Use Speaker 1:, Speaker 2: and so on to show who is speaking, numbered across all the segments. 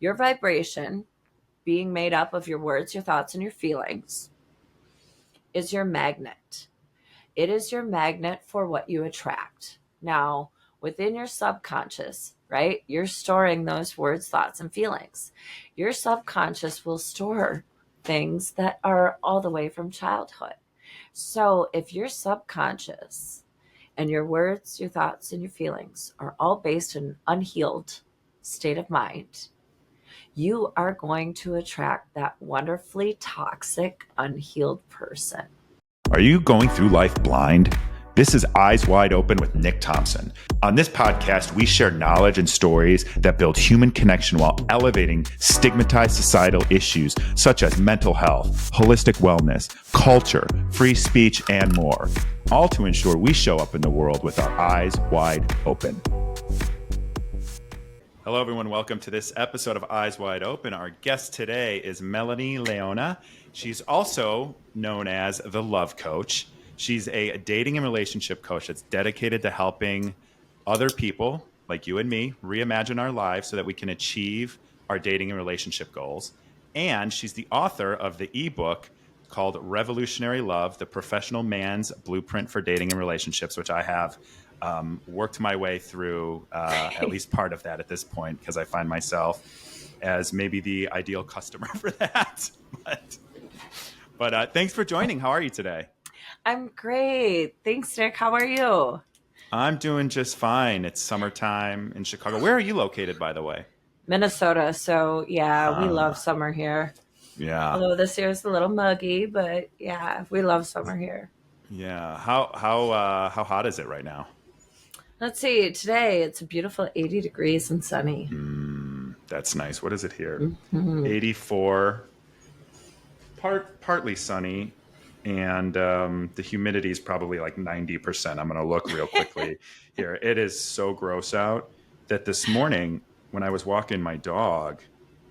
Speaker 1: Your vibration, being made up of your words, your thoughts, and your feelings, is your magnet. It is your magnet for what you attract. Now, within your subconscious, right, you're storing those words, thoughts, and feelings. Your subconscious will store things that are all the way from childhood. So if your subconscious and your words, your thoughts, and your feelings are all based in an unhealed state of mind, you are going to attract that wonderfully toxic, unhealed person.
Speaker 2: Are you going through life blind? This is Eyes Wide Open with Nick Thompson. On this podcast, we share knowledge and stories that build human connection while elevating stigmatized societal issues such as mental health, holistic wellness, culture, free speech, and more. All to ensure we show up in the world with our eyes wide open. Hello, everyone. Welcome to this episode of Eyes Wide Open. Our guest today is Melani Le'ona. She's also known as the Love Coach. She's a dating and relationship coach that's dedicated to helping other people like you and me reimagine our lives so that we can achieve our dating and relationship goals. And she's the author of the ebook called Revolutionary Love, The Professional Man's Blueprint for Dating and Relationships, which I have worked my way through at least part of that at this point, because I find myself as maybe the ideal customer for that. But thanks for joining. How are you today?
Speaker 1: I'm great. Thanks, Nick. How are you?
Speaker 2: I'm doing just fine. It's summertime in Chicago. Where are you located, by the way?
Speaker 1: Minnesota. So yeah, we love summer here.
Speaker 2: Yeah.
Speaker 1: Although this year is a little muggy, but yeah, we love summer here.
Speaker 2: Yeah. How hot is it right now?
Speaker 1: Let's see. Today it's a beautiful 80 degrees and sunny.
Speaker 2: That's nice. What is it here?
Speaker 1: Mm-hmm.
Speaker 2: 84. Partly sunny. And the humidity is probably like 90%. I'm going to look real quickly here. It is so gross out that this morning when I was walking my dog,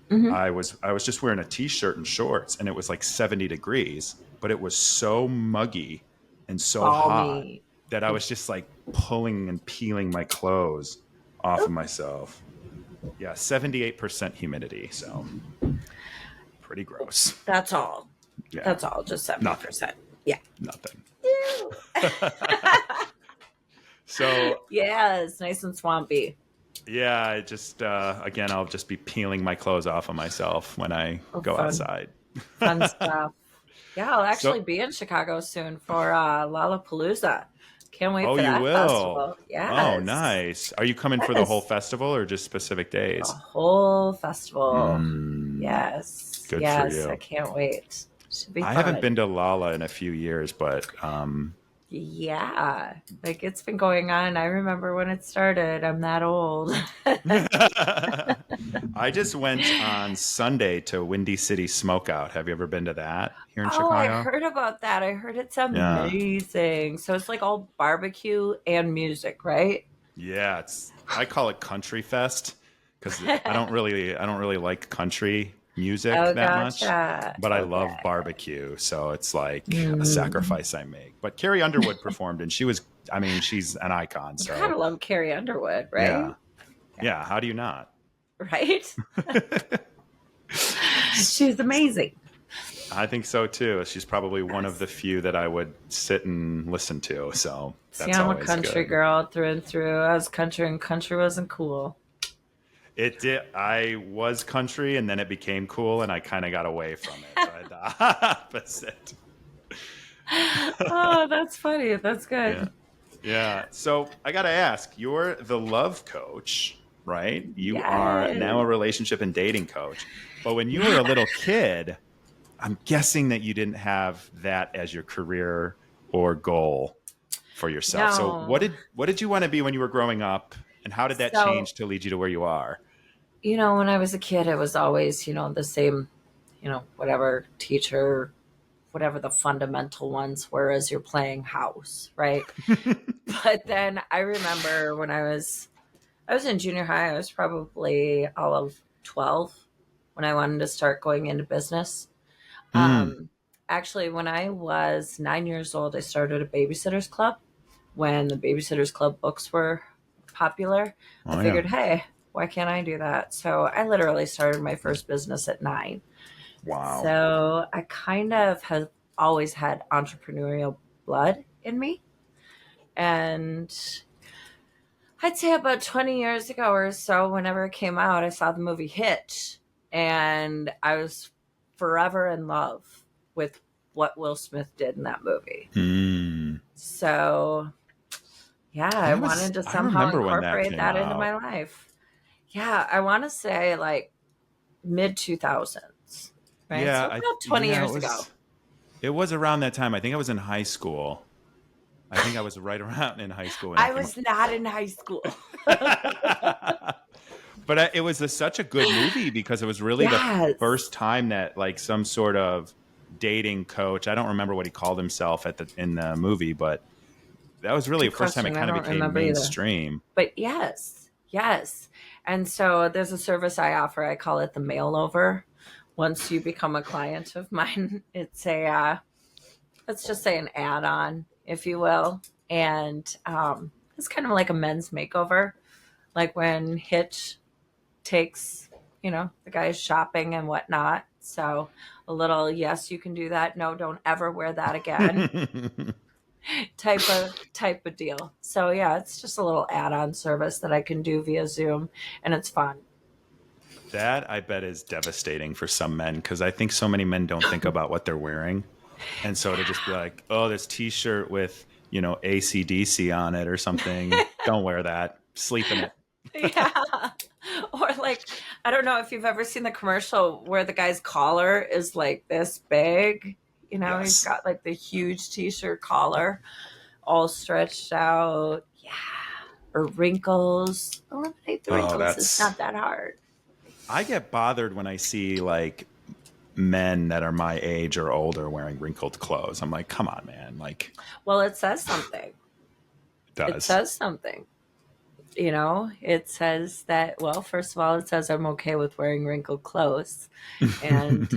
Speaker 2: I was just wearing a t-shirt and shorts, and it was like 70 degrees, but it was so muggy and so hot that I was just like pulling and peeling my clothes off of myself. Yeah, 78% humidity. So pretty gross.
Speaker 1: That's all.
Speaker 2: Yeah.
Speaker 1: That's all. Just 7%.
Speaker 2: Nothing.
Speaker 1: Yeah.
Speaker 2: Nothing. So
Speaker 1: yeah, it's nice and swampy.
Speaker 2: Yeah, I just again, I'll just be peeling my clothes off of myself when I go outside.
Speaker 1: Fun stuff. Yeah, I'll actually be in Chicago soon for Lollapalooza. Can't wait for that festival.
Speaker 2: Yeah. Oh, nice. Are you coming for the whole festival or just specific days?
Speaker 1: The whole festival. Yes.
Speaker 2: Good for you.
Speaker 1: I can't wait. Should be fun.
Speaker 2: I haven't been to Lolla in a few years, but
Speaker 1: yeah, like it's been going on. I remember when it started. I'm that old.
Speaker 2: I just went on Sunday to Windy City Smokeout. Have you ever been to that here in Chicago?
Speaker 1: I heard about that. I heard it's amazing. Yeah. So it's like all barbecue and music, right?
Speaker 2: Yeah, I call it Country Fest because I don't really like country music that much, but I love barbecue, so it's like a sacrifice I make. But Carrie Underwood performed, and she's an icon. So
Speaker 1: you gotta love Carrie Underwood, right?
Speaker 2: Yeah. How do you not?
Speaker 1: Right? She's amazing.
Speaker 2: I think so too. She's probably one of the few that I would sit and listen to. So that's
Speaker 1: I'm a country girl through and through. I was country, and country wasn't cool.
Speaker 2: It did. I was country, and then it became cool, and I kind of got away from it. So the opposite.
Speaker 1: Oh, that's funny. That's good.
Speaker 2: Yeah. So I got to ask, you're the love coach, right? You are now a relationship and dating coach. But when you were a little kid, I'm guessing that you didn't have that as your career or goal for yourself. No. So what did you want to be when you were growing up? And how did that change to lead you to where you are?
Speaker 1: When I was a kid, it was always, the same, whatever teacher, whatever the fundamental ones were as you're playing house, right? But then I remember when I was in junior high, I was probably all of 12 when I wanted to start going into business. Actually, when I was 9 years old, I started a babysitter's club when the babysitter's club books were popular. I figured, hey, Why can't I do that? So I literally started my first business at 9.
Speaker 2: Wow.
Speaker 1: So I kind of have always had entrepreneurial blood in me. And I'd say about 20 years ago or so, whenever it came out, I saw the movie Hitch, and I was forever in love with what Will Smith did in that movie.
Speaker 2: Hmm.
Speaker 1: So, yeah, I wanted to
Speaker 2: I
Speaker 1: somehow
Speaker 2: remember when that
Speaker 1: incorporate
Speaker 2: came
Speaker 1: that into
Speaker 2: out.
Speaker 1: my life. Yeah, I want to say like mid 2000s, right? So about 20
Speaker 2: Yeah,
Speaker 1: years ago.
Speaker 2: it was around that time. I think I was in high school. I think I was right around in high school when
Speaker 1: I
Speaker 2: that came
Speaker 1: was not in high school.
Speaker 2: out. But it was such a good movie because it was really the
Speaker 1: Yes.
Speaker 2: first time that like some sort of dating coach, I don't remember what he called himself in the movie, but that was really
Speaker 1: Good
Speaker 2: the first time it
Speaker 1: question. I
Speaker 2: kind of
Speaker 1: don't
Speaker 2: became
Speaker 1: remember either.
Speaker 2: mainstream.
Speaker 1: But yes, yes. And so there's a service I offer. I call it the mail over. Once you become a client of mine, it's a, let's just say an add on, if you will. And it's kind of like a men's makeover. Like when Hitch takes, the guys shopping and whatnot. So a little, yes, you can do that. No, don't ever wear that again. type of deal. So yeah, it's just a little add-on service that I can do via Zoom, and it's fun.
Speaker 2: That I bet is devastating for some men because I think so many men don't think about what they're wearing. And so to just be like, oh, this t-shirt with, ACDC on it or something, don't wear that. Sleep in it.
Speaker 1: Yeah. Or like, I don't know if you've ever seen the commercial where the guy's collar is like this big. He's
Speaker 2: Yes.
Speaker 1: got like the huge t-shirt collar all stretched out. Yeah. Or wrinkles. Eliminate the
Speaker 2: Oh,
Speaker 1: wrinkles. It's not that hard.
Speaker 2: I get bothered when I see like men that are my age or older wearing wrinkled clothes. I'm like, come on, man. Like,
Speaker 1: Well, it says something.
Speaker 2: it
Speaker 1: It
Speaker 2: does.
Speaker 1: says something. It says that, well, first of all, it says I'm okay with wearing wrinkled clothes. And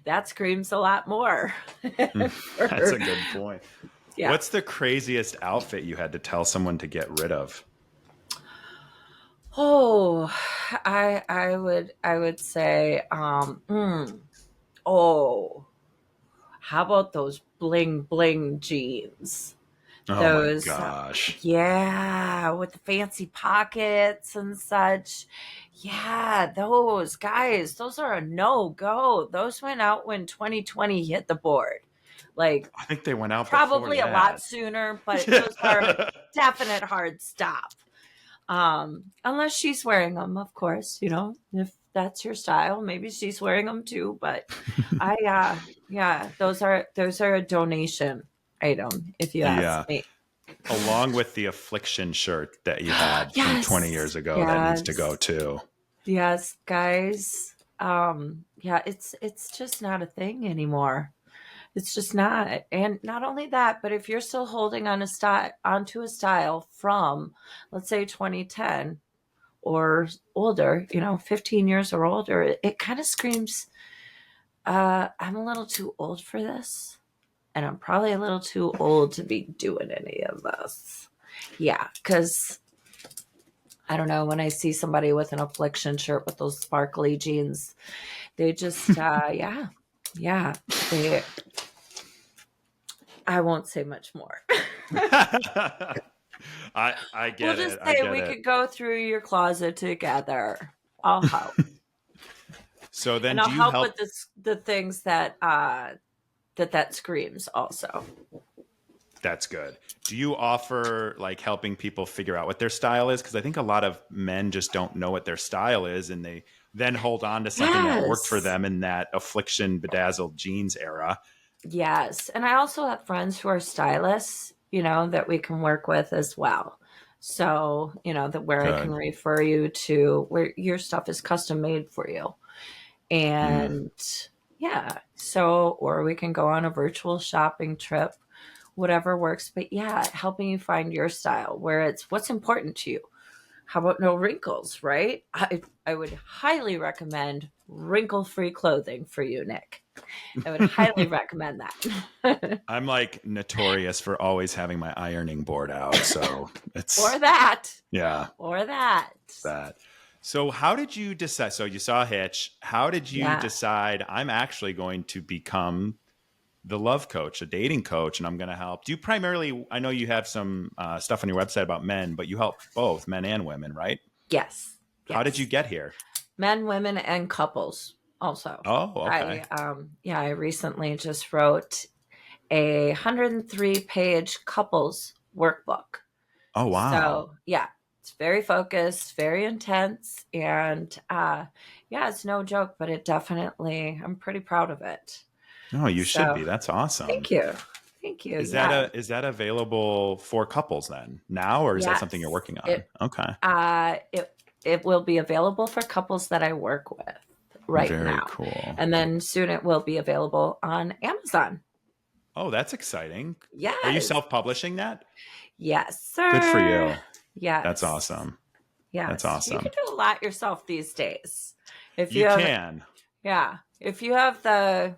Speaker 1: that screams a lot more.
Speaker 2: That's
Speaker 1: For,
Speaker 2: a good point.
Speaker 1: yeah.
Speaker 2: What's the craziest outfit you had to tell someone to get rid of?
Speaker 1: Oh, I would say, oh, how about those bling bling jeans?
Speaker 2: Oh my
Speaker 1: Those,
Speaker 2: gosh.
Speaker 1: yeah, with the fancy pockets and such. Yeah, those guys, those are a no go. Those went out when 2020 hit the board. Like,
Speaker 2: I think they went out before
Speaker 1: probably a lot
Speaker 2: that.
Speaker 1: sooner, but those are a
Speaker 2: Yeah.
Speaker 1: definite hard stop. Unless she's wearing them, of course, if that's your style, maybe she's wearing them too. But yeah, those are a donation item, if you ask
Speaker 2: Yeah.
Speaker 1: me.
Speaker 2: Along with the affliction shirt that you had from 20 years
Speaker 1: Yes,
Speaker 2: ago, that needs to go
Speaker 1: yes,
Speaker 2: too.
Speaker 1: yes, guys. Yeah, it's just not a thing anymore. It's just not. And not only that, but if you're still holding onto a style from, let's say, 2010 or older, 15 years or older, it kind of screams, I'm a little too old for this. And I'm probably a little too old to be doing any of this. Yeah, because I don't know, when I see somebody with an affliction shirt with those sparkly jeans, they just, yeah, they, I won't say much more.
Speaker 2: I
Speaker 1: We'll
Speaker 2: get
Speaker 1: just
Speaker 2: it. I
Speaker 1: say
Speaker 2: get
Speaker 1: we
Speaker 2: it.
Speaker 1: could go through your closet together. I'll help.
Speaker 2: So then
Speaker 1: And
Speaker 2: do
Speaker 1: I'll
Speaker 2: you
Speaker 1: help
Speaker 2: help?
Speaker 1: with the things that screams also.
Speaker 2: That's good. Do you offer like helping people figure out what their style is? Because I think a lot of men just don't know what their style is and they then hold on to something that worked for
Speaker 1: Yes.
Speaker 2: them in that affliction bedazzled jeans era.
Speaker 1: Yes. And I also have friends who are stylists, that we can work with as well. So, that where I can
Speaker 2: Good.
Speaker 1: refer you to where your stuff is custom made for you.
Speaker 2: Mm.
Speaker 1: And yeah, so, or we can go on a virtual shopping trip, whatever works. But yeah, helping you find your style where it's what's important to you. How about no wrinkles, right? I would highly recommend wrinkle-free clothing for you, Nick. I would highly recommend that.
Speaker 2: I'm like notorious for always having my ironing board out. So
Speaker 1: Or
Speaker 2: it's,
Speaker 1: that.
Speaker 2: yeah,
Speaker 1: Or that.
Speaker 2: that. So how did you decide? So you saw Hitch. How did you
Speaker 1: Yeah.
Speaker 2: decide I'm actually going to become the love coach, a dating coach, and I'm going to help? Do you primarily, I know you have some stuff on your website about men, but you help both men and women, right?
Speaker 1: Yes.
Speaker 2: How did you
Speaker 1: Yes.
Speaker 2: get here?
Speaker 1: Men, women, and couples also.
Speaker 2: Oh, okay.
Speaker 1: I recently just wrote a 103-page couples workbook.
Speaker 2: Oh, wow.
Speaker 1: So yeah, it's very focused, very intense, and yeah, it's no joke, but it definitely, I'm pretty proud of it.
Speaker 2: No, you should
Speaker 1: So
Speaker 2: be. That's awesome.
Speaker 1: thank you. Thank you. Yeah.
Speaker 2: Is that available for couples then now, or is that something you're
Speaker 1: Yes.
Speaker 2: working on? Okay.
Speaker 1: It will be available for couples that I work with right
Speaker 2: Very
Speaker 1: now.
Speaker 2: cool.
Speaker 1: And then soon it will be available on Amazon.
Speaker 2: Oh, that's exciting. Are you
Speaker 1: Yes.
Speaker 2: self-publishing that?
Speaker 1: Yes,
Speaker 2: Good for
Speaker 1: sir.
Speaker 2: you. That's
Speaker 1: Yes.
Speaker 2: awesome. That's
Speaker 1: Yes. You can
Speaker 2: awesome.
Speaker 1: do a lot yourself these days. If
Speaker 2: You
Speaker 1: you have,
Speaker 2: can.
Speaker 1: yeah, if you have the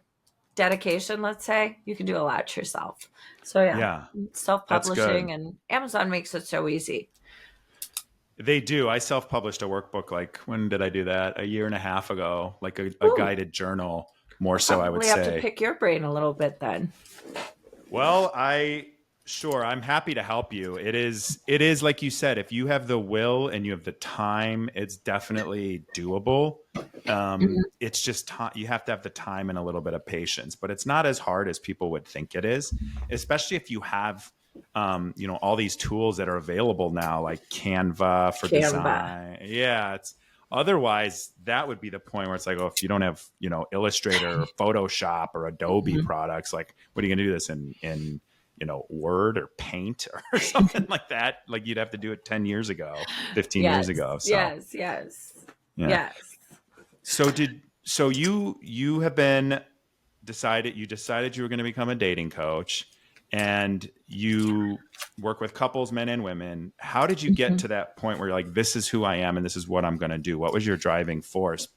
Speaker 1: dedication, let's say, you can do a lot yourself. So yeah,
Speaker 2: Yeah, that's
Speaker 1: self-publishing,
Speaker 2: good.
Speaker 1: and Amazon makes it so easy.
Speaker 2: They do. I self-published a workbook like when did I do that? A year and a half ago, like a
Speaker 1: Ooh,
Speaker 2: guided journal, more
Speaker 1: I'll
Speaker 2: so I would
Speaker 1: probably have to
Speaker 2: say.
Speaker 1: pick your brain a little bit then.
Speaker 2: Well, sure, I'm happy to help you. It is like you said, if you have the will and you have the time, it's definitely doable.
Speaker 1: Mhm.
Speaker 2: It's just you have to have the time and a little bit of patience, but it's not as hard as people would think it is, especially if you have all these tools that are available now, like Canva for
Speaker 1: Canva.
Speaker 2: design. Yeah, it's otherwise that would be the point where it's like, oh, if you don't have, Illustrator or Photoshop or Adobe
Speaker 1: Mhm.
Speaker 2: products, like what are you going to do this in Word or Paint or something like that? Like you'd have to do it 10 years ago, 15 years
Speaker 1: Yes,
Speaker 2: ago. So,
Speaker 1: yes, yes,
Speaker 2: yeah.
Speaker 1: yes.
Speaker 2: So you have been you decided you were going to become a dating coach, and you work with couples, men and women. How did you get
Speaker 1: Mhm.
Speaker 2: to that point where you're like, this is who I am and this is what I'm going to do? What was your driving force,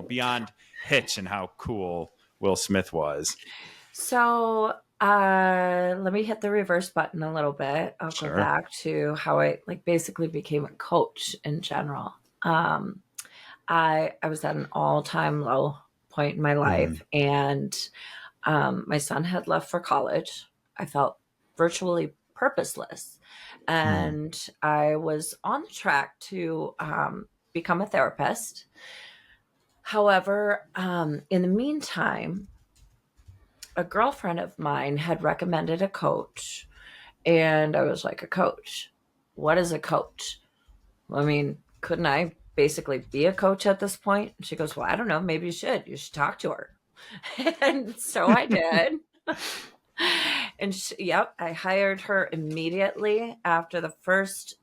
Speaker 2: beyond Hitch and how cool Will Smith was?
Speaker 1: So let me hit the reverse button a little bit. I'll go
Speaker 2: Sure.
Speaker 1: back to how I like basically became a coach in general. Um, I was at an all-time low point in my
Speaker 2: Mm-hmm.
Speaker 1: life, and my son had left for college. I felt virtually purposeless, and I was on the track to become a therapist. However, in the meantime, a girlfriend of mine had recommended a coach, and I was like, a coach? What is a coach? I mean, couldn't I basically be a coach at this point? And she goes, well, I don't know. Maybe you should. You should talk to her. And so I did. And yep, I hired her immediately after the first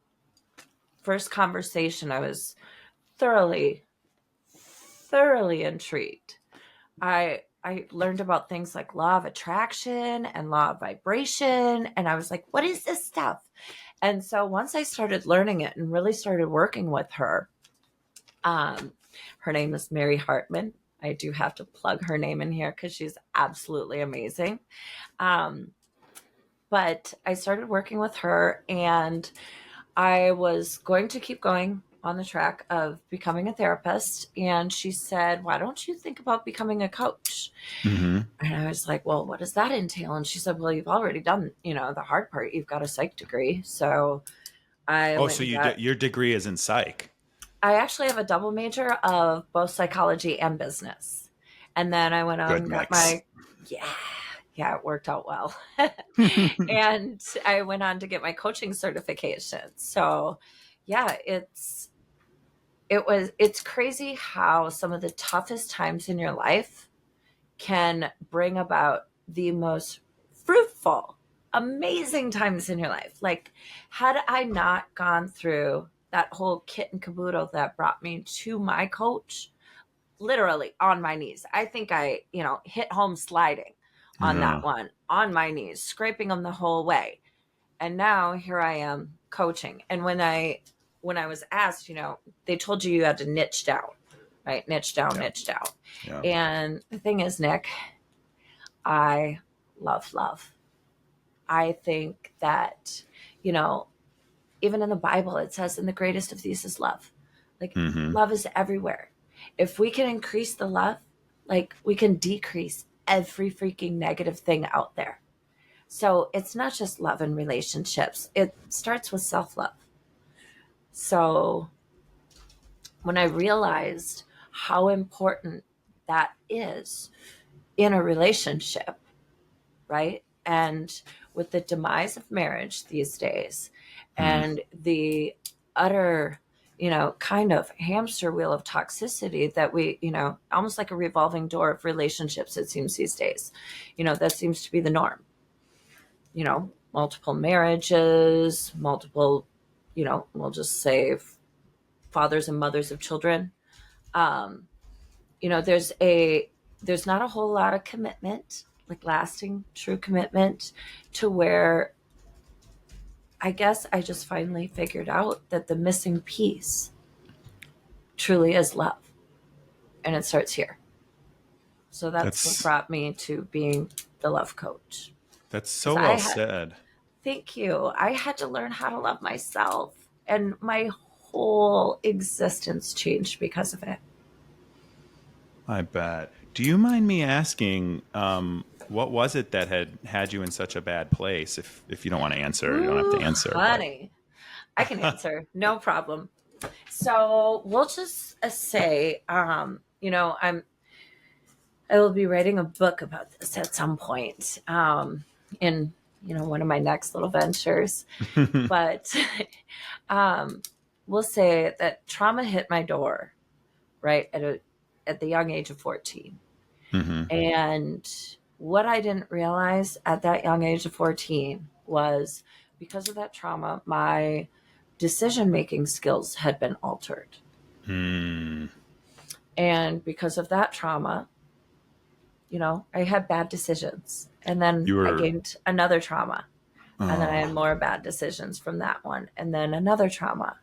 Speaker 1: conversation. I was thoroughly, thoroughly intrigued. I learned about things like law of attraction and law of vibration, and I was like, what is this stuff? And so once I started learning it and really started working with her, um, her name is Mary Hartman. I do have to plug her name in here because she's absolutely amazing. Um, but I started working with her, and I was going to keep going on the track of becoming a therapist. And she said, why don't you think about becoming a coach?
Speaker 2: Mm-hmm.
Speaker 1: And I was like, well, what does that entail? And she said, well, you've already done, the hard part. You've got a psych degree. So I
Speaker 2: Oh,
Speaker 1: went
Speaker 2: so
Speaker 1: and got,
Speaker 2: your degree is in psych.
Speaker 1: I actually have a double major of both psychology and business. And then I went on
Speaker 2: Good
Speaker 1: and got
Speaker 2: mix.
Speaker 1: my, yeah, yeah, it worked out well. And I went on to get my coaching certification. So yeah, it's crazy how some of the toughest times in your life can bring about the most fruitful, amazing times in your life. Like, had I not gone through that whole kit and caboodle that brought me to my coach, literally on my knees, I think I, hit home sliding on that
Speaker 2: Yeah.
Speaker 1: one, on my knees, scraping them the whole way. And now here I am coaching. And when I when I was asked, they told you had to niche down, right? Niche down,
Speaker 2: Yeah.
Speaker 1: niche down.
Speaker 2: Yeah.
Speaker 1: And the thing is, Nick, I love love. I think that, you know, even in the Bible, it says, "In the greatest of these is love." Like,
Speaker 2: Mm-hmm.
Speaker 1: love is everywhere. If we can increase the love, like, we can decrease every freaking negative thing out there. So it's not just love in relationships, it starts with self love. So when I realized how important that is in a relationship, right? And with the demise of marriage these days
Speaker 2: Mm.
Speaker 1: and the utter, kind of hamster wheel of toxicity that we, almost like a revolving door of relationships, it seems these days, that seems to be the norm. Multiple marriages, multiple, we'll just say fathers and mothers of children. Um, there's not a whole lot of commitment, like lasting true commitment, to where I guess I just finally figured out that the missing piece truly is love. And it starts here. So that's what
Speaker 2: That's
Speaker 1: brought me to being the love coach.
Speaker 2: that's
Speaker 1: Because
Speaker 2: so well said.
Speaker 1: thank you. I had to learn how to love myself. And my whole existence changed because of it.
Speaker 2: I bet. Do you mind me asking, what was it that had you in such a bad place? If you don't want to answer, you don't have to
Speaker 1: Ooh,
Speaker 2: answer.
Speaker 1: honey. I can answer. No problem. So we'll just say, I will be writing a book about this at some point, in one of my next little ventures.
Speaker 2: But
Speaker 1: But um, we'll say that trauma hit my door right at the young age of 14,
Speaker 2: hmm
Speaker 1: and what I didn't realize at that young age of 14 was because of that trauma, my decision making skills had been altered.
Speaker 2: mm,
Speaker 1: And because of that trauma, I had bad decisions. And then
Speaker 2: you
Speaker 1: I
Speaker 2: were.
Speaker 1: gained another trauma. And then I had
Speaker 2: Oh.
Speaker 1: more bad decisions from that one. And then another trauma.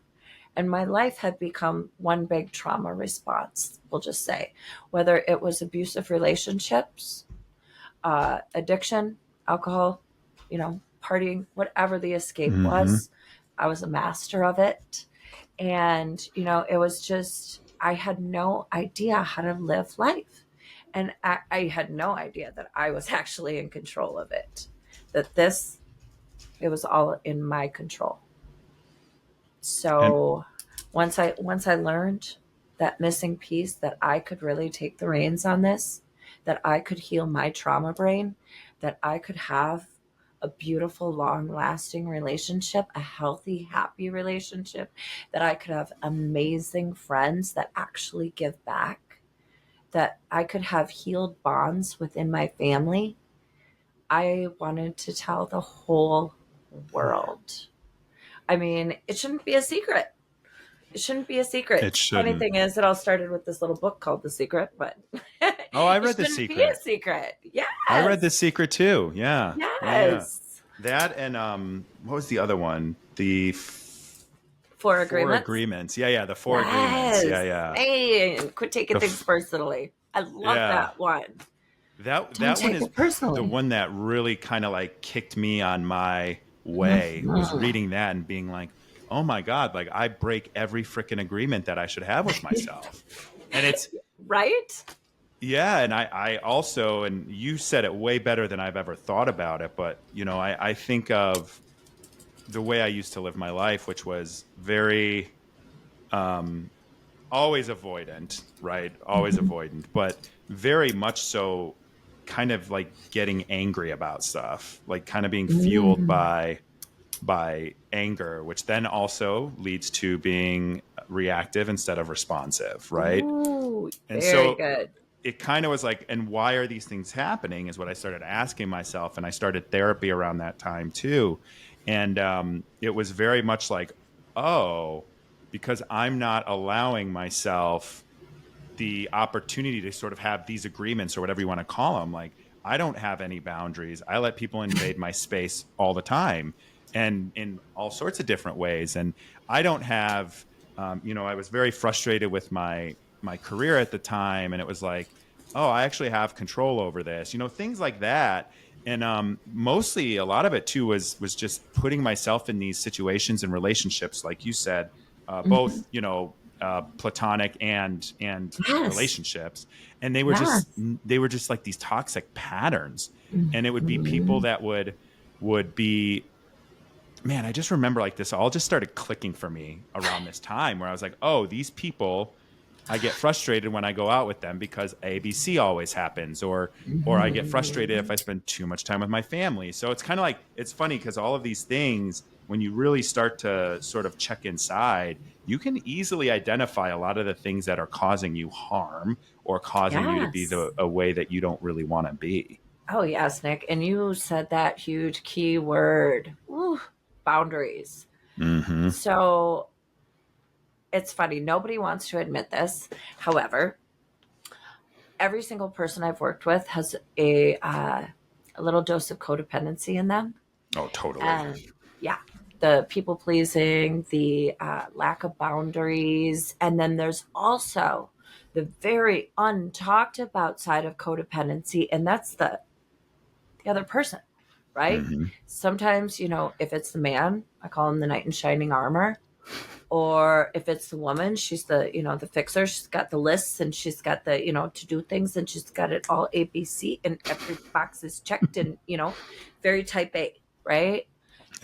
Speaker 1: And my life had become one big trauma response, we'll just say. Whether it was abusive relationships, addiction, alcohol, partying, whatever the escape
Speaker 2: hmm
Speaker 1: was, I was a master of it. And, it was just, I had no idea how to live life. And I had no idea that I was actually in control of it, that it was all in my control.
Speaker 2: And
Speaker 1: So once I learned that missing piece, that I could really take the reins on this, that I could heal my trauma brain, that I could have a beautiful, long lasting relationship, a healthy, happy relationship, that I could have amazing friends that actually give back, that I could have healed bonds within my family. I wanted to tell the whole world. I mean, it shouldn't be a secret. It shouldn't be a secret.
Speaker 2: it
Speaker 1: Funny
Speaker 2: shouldn't.
Speaker 1: thing is, it all started with this little book called The Secret, but
Speaker 2: Oh, I
Speaker 1: it
Speaker 2: read The
Speaker 1: shouldn't be a
Speaker 2: Secret.
Speaker 1: secret.
Speaker 2: I read The
Speaker 1: Yes.
Speaker 2: Secret too. Yeah. Yeah. Yeah.
Speaker 1: Yes.
Speaker 2: That and what was the other one? The
Speaker 1: Four
Speaker 2: Four
Speaker 1: agreements.
Speaker 2: Agreements. Yeah, yeah, the Four Agreements. Yeah,
Speaker 1: Yes.
Speaker 2: yeah.
Speaker 1: Man, quit taking
Speaker 2: The
Speaker 1: things personally. I love
Speaker 2: yeah.
Speaker 1: that one. Don't
Speaker 2: That one
Speaker 1: take
Speaker 2: is
Speaker 1: it
Speaker 2: the
Speaker 1: personally.
Speaker 2: one that really kind of like kicked me on my way, was
Speaker 1: Mhm.
Speaker 2: reading that and being like, "Oh my god, like I break every freaking agreement that I should have with myself." And it's
Speaker 1: Right?
Speaker 2: yeah, and I also, and you said it way better than I've ever thought about it, but I think of the way I used to live my life, which was very um always avoidant, right? Always
Speaker 1: Mhm.
Speaker 2: avoidant, but very much so kind of like getting angry about stuff, like kind of being fueled
Speaker 1: Mm.
Speaker 2: by anger, which then also leads to being reactive instead of responsive, right?
Speaker 1: Ooh,
Speaker 2: And
Speaker 1: very
Speaker 2: so
Speaker 1: good.
Speaker 2: it kind of was like, and why are these things happening is what I started asking myself. And I started therapy around that time too. And it was very much like, oh, because I'm not allowing myself the opportunity to sort of have these agreements or whatever you want to call them. Like, I don't have any boundaries. I let people invade my space all the time. and in all sorts of different ways. And I don't have, I was very frustrated with my career at the time, and it was like, oh, I actually have control over this, things like that. And mostly a lot of it too was just putting myself in these situations and relationships, like you said,
Speaker 1: Mhm.
Speaker 2: both platonic and
Speaker 1: Yes.
Speaker 2: relationships, and they were just
Speaker 1: Yes.
Speaker 2: they were just like these toxic patterns. And it would be people
Speaker 1: Mhm.
Speaker 2: that would be, man, I just remember like this all just started clicking for me around this time where I was like, oh, these people, I get frustrated when I go out with them because ABC always happens, or I get frustrated if
Speaker 1: Mhm.
Speaker 2: I spend too much time with my family. So it's kind of like, it's funny because all of these things, when you really start to sort of check inside, you can easily identify a lot of the things that are causing you harm or causing you to be
Speaker 1: Yes.
Speaker 2: a way that you don't really want to be.
Speaker 1: Oh, yes, Nick. And you said that huge key word. Ooh, boundaries.
Speaker 2: Mm-hmm.
Speaker 1: So it's funny. Nobody wants to admit this. However, every single person I've worked with has a little dose of codependency in them.
Speaker 2: Oh, totally.
Speaker 1: And yeah, the people pleasing, the lack of boundaries. And then there's also the very untalked about side of codependency, and that's the other person, right?
Speaker 2: Mm-hmm.
Speaker 1: Sometimes, if it's the man, I call him the knight in shining armor. Or if it's the woman, she's the fixer. She's got the lists and she's got the, to do things and she's got it all ABC and every box is checked and, very type A, right?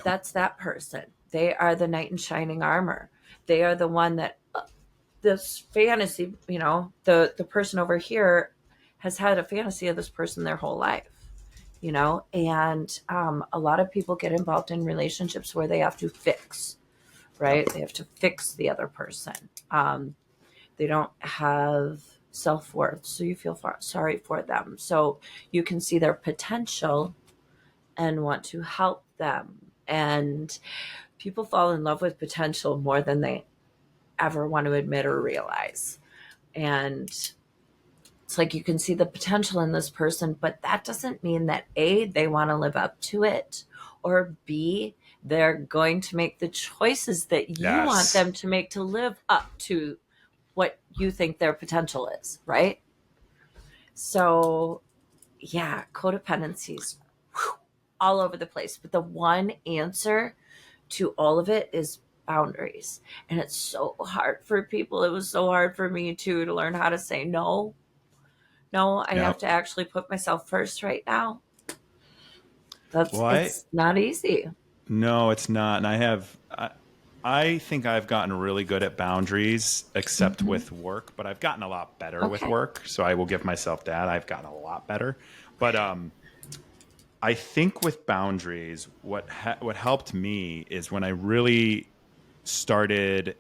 Speaker 1: That's that person. They are the knight in shining armor. They are the one that this fantasy, the person over here has had a fantasy of this person their whole life, and a lot of people get involved in relationships where they have to fix, right?
Speaker 2: Yep.
Speaker 1: They have to fix the other person. They don't have self-worth, so you feel sorry for them, so you can see their potential and want to help them. And people fall in love with potential more than they ever want to admit or realize. And it's like you can see the potential in this person, but that doesn't mean that A, they want to live up to it, or B, they're going to make the choices that you want
Speaker 2: Yes.
Speaker 1: them to make to live up to what you think their potential is, right? So, yeah, codependencies all over the place. But the one answer to all of it is boundaries. And it's so hard for people. It was so hard for me too to learn how to say no. No, I have
Speaker 2: Yep.
Speaker 1: to actually put myself first right now.
Speaker 2: Well,
Speaker 1: It's not easy.
Speaker 2: no, it's not. And I think I've gotten really good at boundaries, except
Speaker 1: Hmm.
Speaker 2: with work, but I've gotten a lot better with
Speaker 1: Okay.
Speaker 2: work. So I will give myself that. I've gotten a lot better. But I think with boundaries, what helped me is when I really started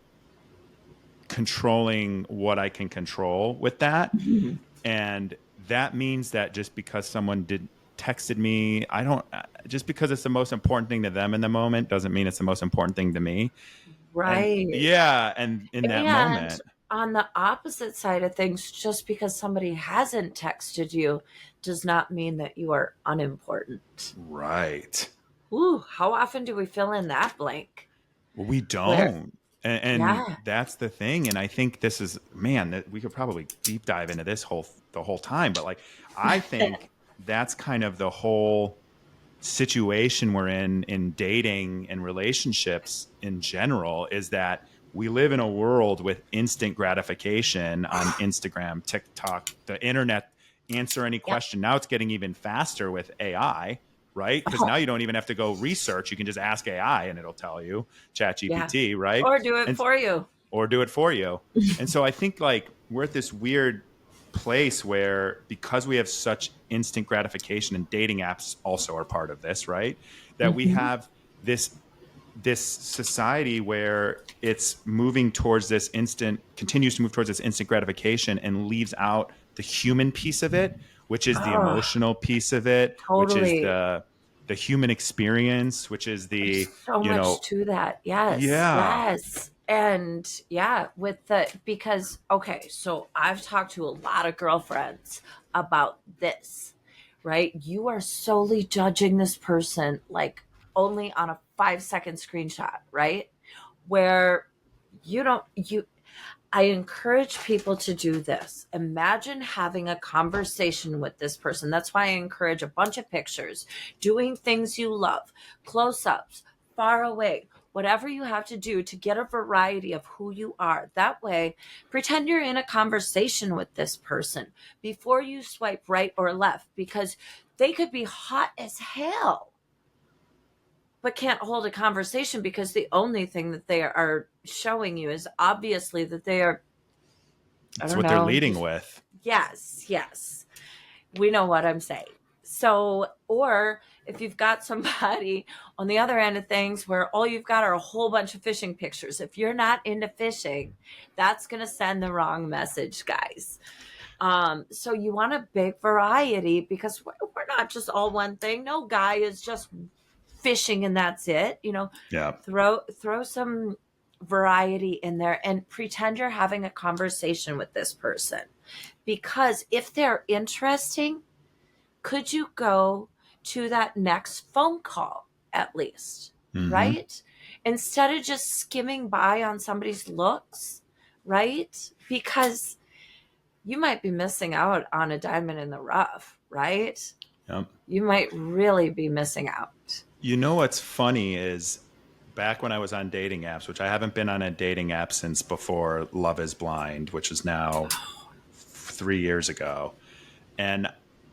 Speaker 2: controlling what I can control with that.
Speaker 1: Mhm.
Speaker 2: And that means that just because someone did texted me, I don't, just because it's the most important thing to them in the moment doesn't mean it's the most important thing to me. And
Speaker 1: Right.
Speaker 2: yeah, and in that
Speaker 1: And
Speaker 2: moment,
Speaker 1: on the opposite side of things, just because somebody hasn't texted you does not mean that you are unimportant.
Speaker 2: right.
Speaker 1: Ooh, how often do we fill in that blank?
Speaker 2: Well, we
Speaker 1: Where,
Speaker 2: don't. And
Speaker 1: yeah.
Speaker 2: that's the thing. And I think this is, man, that we could probably deep dive into this the whole time. But like, I think that's kind of the whole situation we're in dating and relationships in general, is that we live in a world with instant gratification on Instagram, TikTok, the internet. Answer any
Speaker 1: Yep.
Speaker 2: question. Now it's getting even faster with AI, right? Because now
Speaker 1: Oh,
Speaker 2: you don't even have to go research. You can just ask AI and it'll tell you, chat
Speaker 1: yeah.
Speaker 2: GPT, right?
Speaker 1: Or do it
Speaker 2: And
Speaker 1: for you.
Speaker 2: or do it for you. And so I think like we're at this weird place where, because we have such instant gratification, and dating apps also are part of this, right? That we
Speaker 1: Hmm.
Speaker 2: have this society where it's moving towards this instant, continues to move towards this instant gratification, and leaves out the human piece of it, which is the
Speaker 1: Oh,
Speaker 2: emotional piece of it, which is
Speaker 1: totally.
Speaker 2: the human experience, which is
Speaker 1: There's
Speaker 2: the,
Speaker 1: so
Speaker 2: you
Speaker 1: much
Speaker 2: know,
Speaker 1: to that. Yes.
Speaker 2: yeah.
Speaker 1: Yes. And yeah, because, okay, so I've talked to a lot of girlfriends about this, right? You are solely judging this person like only on a 5-second screenshot, right? Where I encourage people to do this. Imagine having a conversation with this person. That's why I encourage a bunch of pictures, doing things you love, close ups, far away, whatever you have to do to get a variety of who you are. That way, pretend you're in a conversation with this person before you swipe right or left, because they could be hot as hell but can't hold a conversation because the only thing that they are showing you is obviously that they are, I
Speaker 2: It's
Speaker 1: don't
Speaker 2: what they're
Speaker 1: know.
Speaker 2: leading with.
Speaker 1: Yes, yes. We know what I'm saying. So, or if you've got somebody on the other end of things where all you've got are a whole bunch of fishing pictures, if you're not into fishing, that's going to send the wrong message, guys. So you want a big variety because we're not just all one thing. No guy is just fishing and that's it.
Speaker 2: Yeah.
Speaker 1: Throw some variety in there and pretend you're having a conversation with this person, because if they're interesting, could you go to that next phone call at least,
Speaker 2: Mm-hmm.
Speaker 1: right? Instead of just skimming by on somebody's looks, right? Because you might be missing out on a diamond in the rough, right?
Speaker 2: Yep.
Speaker 1: You might really be missing out.
Speaker 2: You know what's funny is back when I was on dating apps, which I haven't been on a dating app since before Love is Blind, which is now 3 years ago. And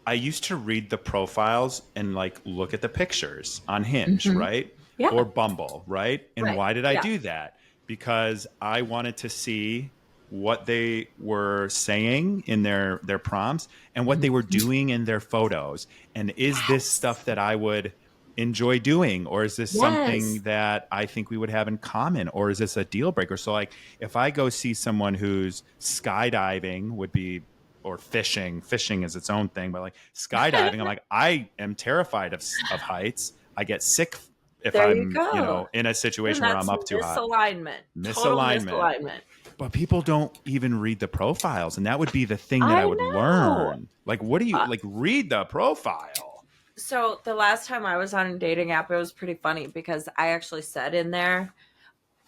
Speaker 2: I used to read the profiles and like look at the pictures on Hinge,
Speaker 1: Mm-hmm.
Speaker 2: right?
Speaker 1: Yeah.
Speaker 2: Or Bumble, right? And
Speaker 1: Right.
Speaker 2: why did I
Speaker 1: Yeah.
Speaker 2: do that? Because I wanted to see what they were saying in their prompts and what they were
Speaker 1: Mhm.
Speaker 2: doing in their photos. And is this stuff
Speaker 1: Yes.
Speaker 2: that I would enjoy doing, or is this something
Speaker 1: Yes.
Speaker 2: that I think we would have in common, or is this a deal breaker? So like if I go see someone who's skydiving would be, or fishing is its own thing, but like skydiving, I'm like, I am terrified of heights. I get sick if
Speaker 1: There you
Speaker 2: I'm,
Speaker 1: go.
Speaker 2: in a
Speaker 1: And
Speaker 2: situation where
Speaker 1: that's
Speaker 2: I'm up too high.
Speaker 1: misalignment. Total
Speaker 2: Misalignment.
Speaker 1: misalignment.
Speaker 2: But people don't even read the profiles, and that would be the thing that I
Speaker 1: I
Speaker 2: would
Speaker 1: know.
Speaker 2: learn. Like, what do you
Speaker 1: Uh,
Speaker 2: like? Read the profile.
Speaker 1: so the last time I was on a dating app, it was pretty funny because I actually said in there,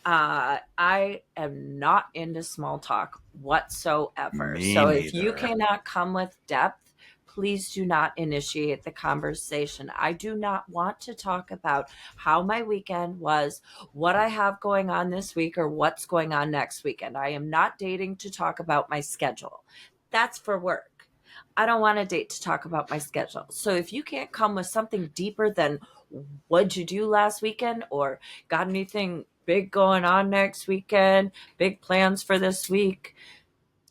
Speaker 1: I am not into small talk whatsoever.
Speaker 2: Me
Speaker 1: So if you
Speaker 2: neither.
Speaker 1: cannot come with depth, please do not initiate the conversation. I do not want to talk about how my weekend was, what I have going on this week, or what's going on next weekend. I am not dating to talk about my schedule. That's for work. I don't want to date to talk about my schedule. So if you can't come with something deeper than what'd you do last weekend, or got anything big going on next weekend, big plans for this week,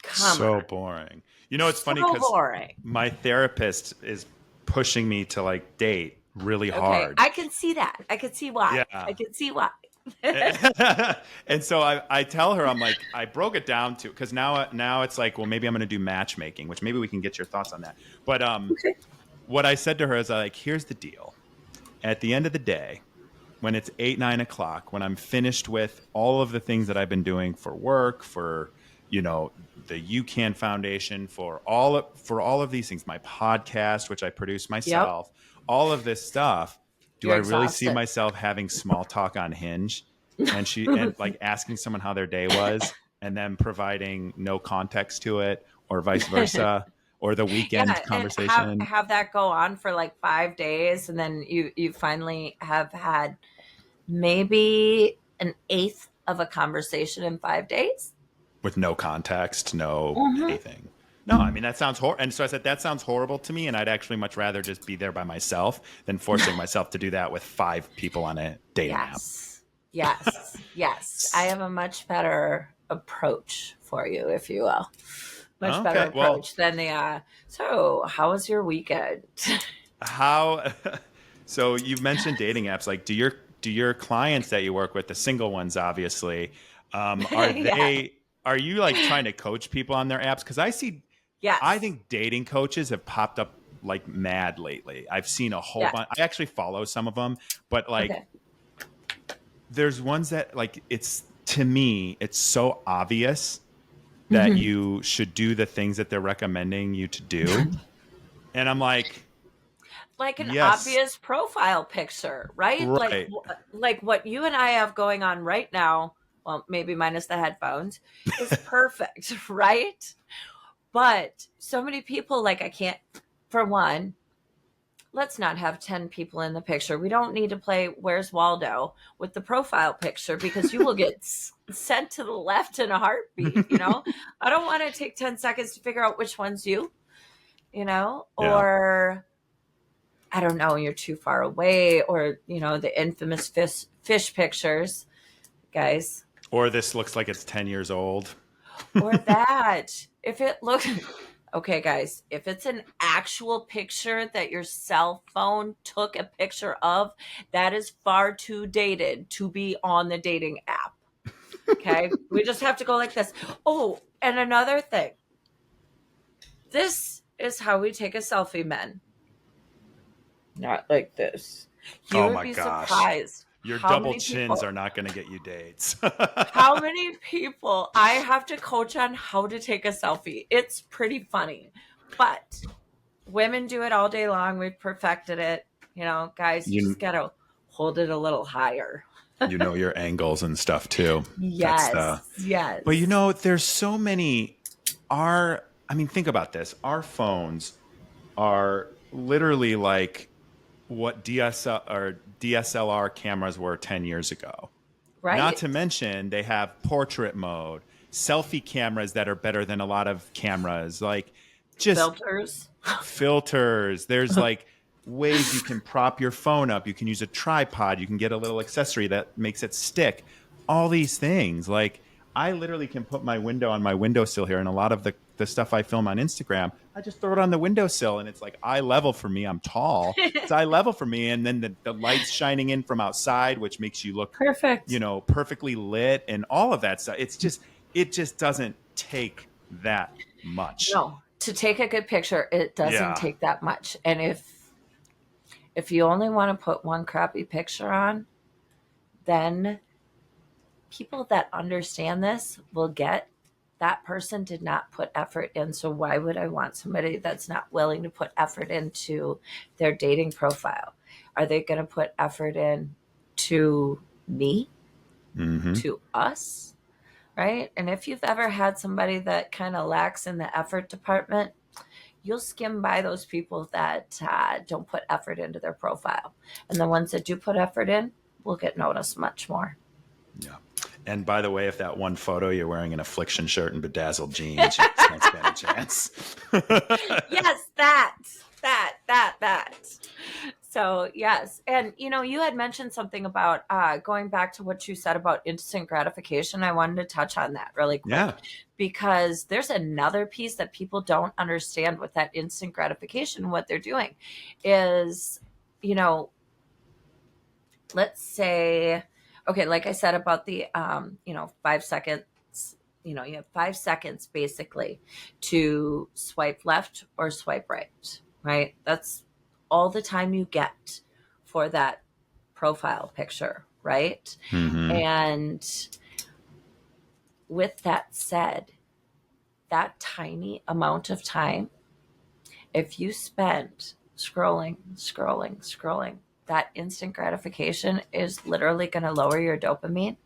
Speaker 1: come
Speaker 2: So
Speaker 1: on.
Speaker 2: boring. It's
Speaker 1: So
Speaker 2: funny because
Speaker 1: boring.
Speaker 2: my therapist is pushing me to like date really
Speaker 1: Okay,
Speaker 2: hard.
Speaker 1: I can see that. I can see why. I
Speaker 2: Yeah.
Speaker 1: can see why.
Speaker 2: And so I tell her, I'm like, I broke it down to, because now it's like, well, maybe I'm going to do matchmaking, which maybe we can get your thoughts on that. But
Speaker 1: Okay.
Speaker 2: what I said to her is like, here's the deal. At the end of the day, when it's 8, 9 o'clock, when I'm finished with all of the things that I've been doing for work, for the UCAN Foundation, for all of these things, my podcast, which I produce
Speaker 1: Yep.
Speaker 2: myself, all of this stuff. Do
Speaker 1: You're
Speaker 2: I really see
Speaker 1: exhausted.
Speaker 2: myself having small talk on Hinge, and like asking someone how their day was, and then providing no context to it, or vice versa, or the weekend
Speaker 1: Yeah, and have
Speaker 2: conversation
Speaker 1: have that go on for like 5 days, and then you finally have had maybe an eighth of a conversation in 5 days.
Speaker 2: with no context, no
Speaker 1: Mm-hmm.
Speaker 2: anything? No, I mean that sounds horrible. And so I said that sounds horrible to me, and I'd actually much rather just be there by myself than forcing myself to do that with 5 people on a dating app.
Speaker 1: Yes. Yes. Yes. I have a much better approach for you, if you will. Much better
Speaker 2: Okay, well,
Speaker 1: approach than so how was your weekend?
Speaker 2: how? So you've mentioned dating apps. Like, do your clients that you work with, the single ones, obviously, are
Speaker 1: Yeah.
Speaker 2: they? Are you like trying to coach people on their apps? Because I
Speaker 1: Yes.
Speaker 2: think dating coaches have popped up like mad lately. I've seen a whole
Speaker 1: Yeah.
Speaker 2: bunch. I actually follow some of them, but like
Speaker 1: Okay.
Speaker 2: there's ones that like, it's, to me, it's so obvious that
Speaker 1: Mhm.
Speaker 2: you should do the things that they're recommending you to do. And I'm like,
Speaker 1: like an
Speaker 2: Yes.
Speaker 1: obvious profile picture, right?
Speaker 2: Right.
Speaker 1: Like what you and I have going on right now, well, maybe minus the headphones, is perfect, right? But so many people, like, I can't, for one, let's not have 10 people in the picture. We don't need to play Where's Waldo with the profile picture because you will get sent to the left in a heartbeat, you know? I don't want to take 10 seconds to figure out which one's you, you know?
Speaker 2: Yeah.
Speaker 1: Or I don't know, you're too far away, or, you know, the infamous fish pictures, guys.
Speaker 2: Or this looks like it's 10 years old.
Speaker 1: Or that. If it looks okay, guys, if it's an actual picture that your cell phone took a picture of, that is far too dated to be on the dating app. Okay? We just have to go like this. Oh, and another thing. This is how we take a selfie, men. Not like this. You
Speaker 2: Oh
Speaker 1: would
Speaker 2: my
Speaker 1: be
Speaker 2: gosh.
Speaker 1: surprised
Speaker 2: Your
Speaker 1: how
Speaker 2: double
Speaker 1: many
Speaker 2: chins
Speaker 1: people
Speaker 2: are not going to get you dates.
Speaker 1: how many people I have to coach on how to take a selfie. It's pretty funny. But women do it all day long. We've perfected it. You know, guys, you
Speaker 2: you
Speaker 1: just got to hold it a little higher.
Speaker 2: you know your angles and stuff too. That's
Speaker 1: Yes.
Speaker 2: the
Speaker 1: Yes.
Speaker 2: But you know, there's so many I mean, think about this. Our phones are literally like what DSLR cameras were 10 years ago. Not
Speaker 1: Right?
Speaker 2: to mention they have portrait mode, selfie cameras that are better than a lot of cameras, like just
Speaker 1: Filters.
Speaker 2: filters. There's like ways you can prop your phone up. You can use a tripod. You can get a little accessory that makes it stick. All these things. Like I literally can put my window on my windowsill here, and a lot of the stuff I film on Instagram, I just throw it on the windowsill, and it's like eye level for me. I'm tall. It's eye level for me, and then the light's shining in from outside, which makes you look,
Speaker 1: Perfect.
Speaker 2: perfectly lit, and all of that stuff. It just doesn't take that much.
Speaker 1: No, to take a good picture, it doesn't
Speaker 2: Yeah.
Speaker 1: take that much. And if you only want to put one crappy picture on, then people that understand this will get that person did not put effort in. So why would I want somebody that's not willing to put effort into their dating profile? Are they going to put effort in to me,
Speaker 2: Mm-hmm.
Speaker 1: to us? Right? And if you've ever had somebody that kind of lacks in the effort department, you'll skim by those people that don't put effort into their profile. And the ones that do put effort in will get noticed much more.
Speaker 2: Yeah. And by the way, if that one photo you're wearing an affliction shirt and bedazzled jeans, you just don't stand a chance.
Speaker 1: Yes, that. So, yes. And, you know, you had mentioned something about going back to what you said about instant gratification. I wanted to touch on that really quick
Speaker 2: Yeah.
Speaker 1: because there's another piece that people don't understand with that instant gratification. What they're doing is, you know, let's say, okay, like I said about the, 5 seconds, you know, you have 5 seconds basically to swipe left or swipe right? That's all the time you get for that profile picture, right?
Speaker 2: Mm-hmm.
Speaker 1: And with that said, that tiny amount of time, if you spend scrolling, that instant gratification is literally going to lower your dopamine,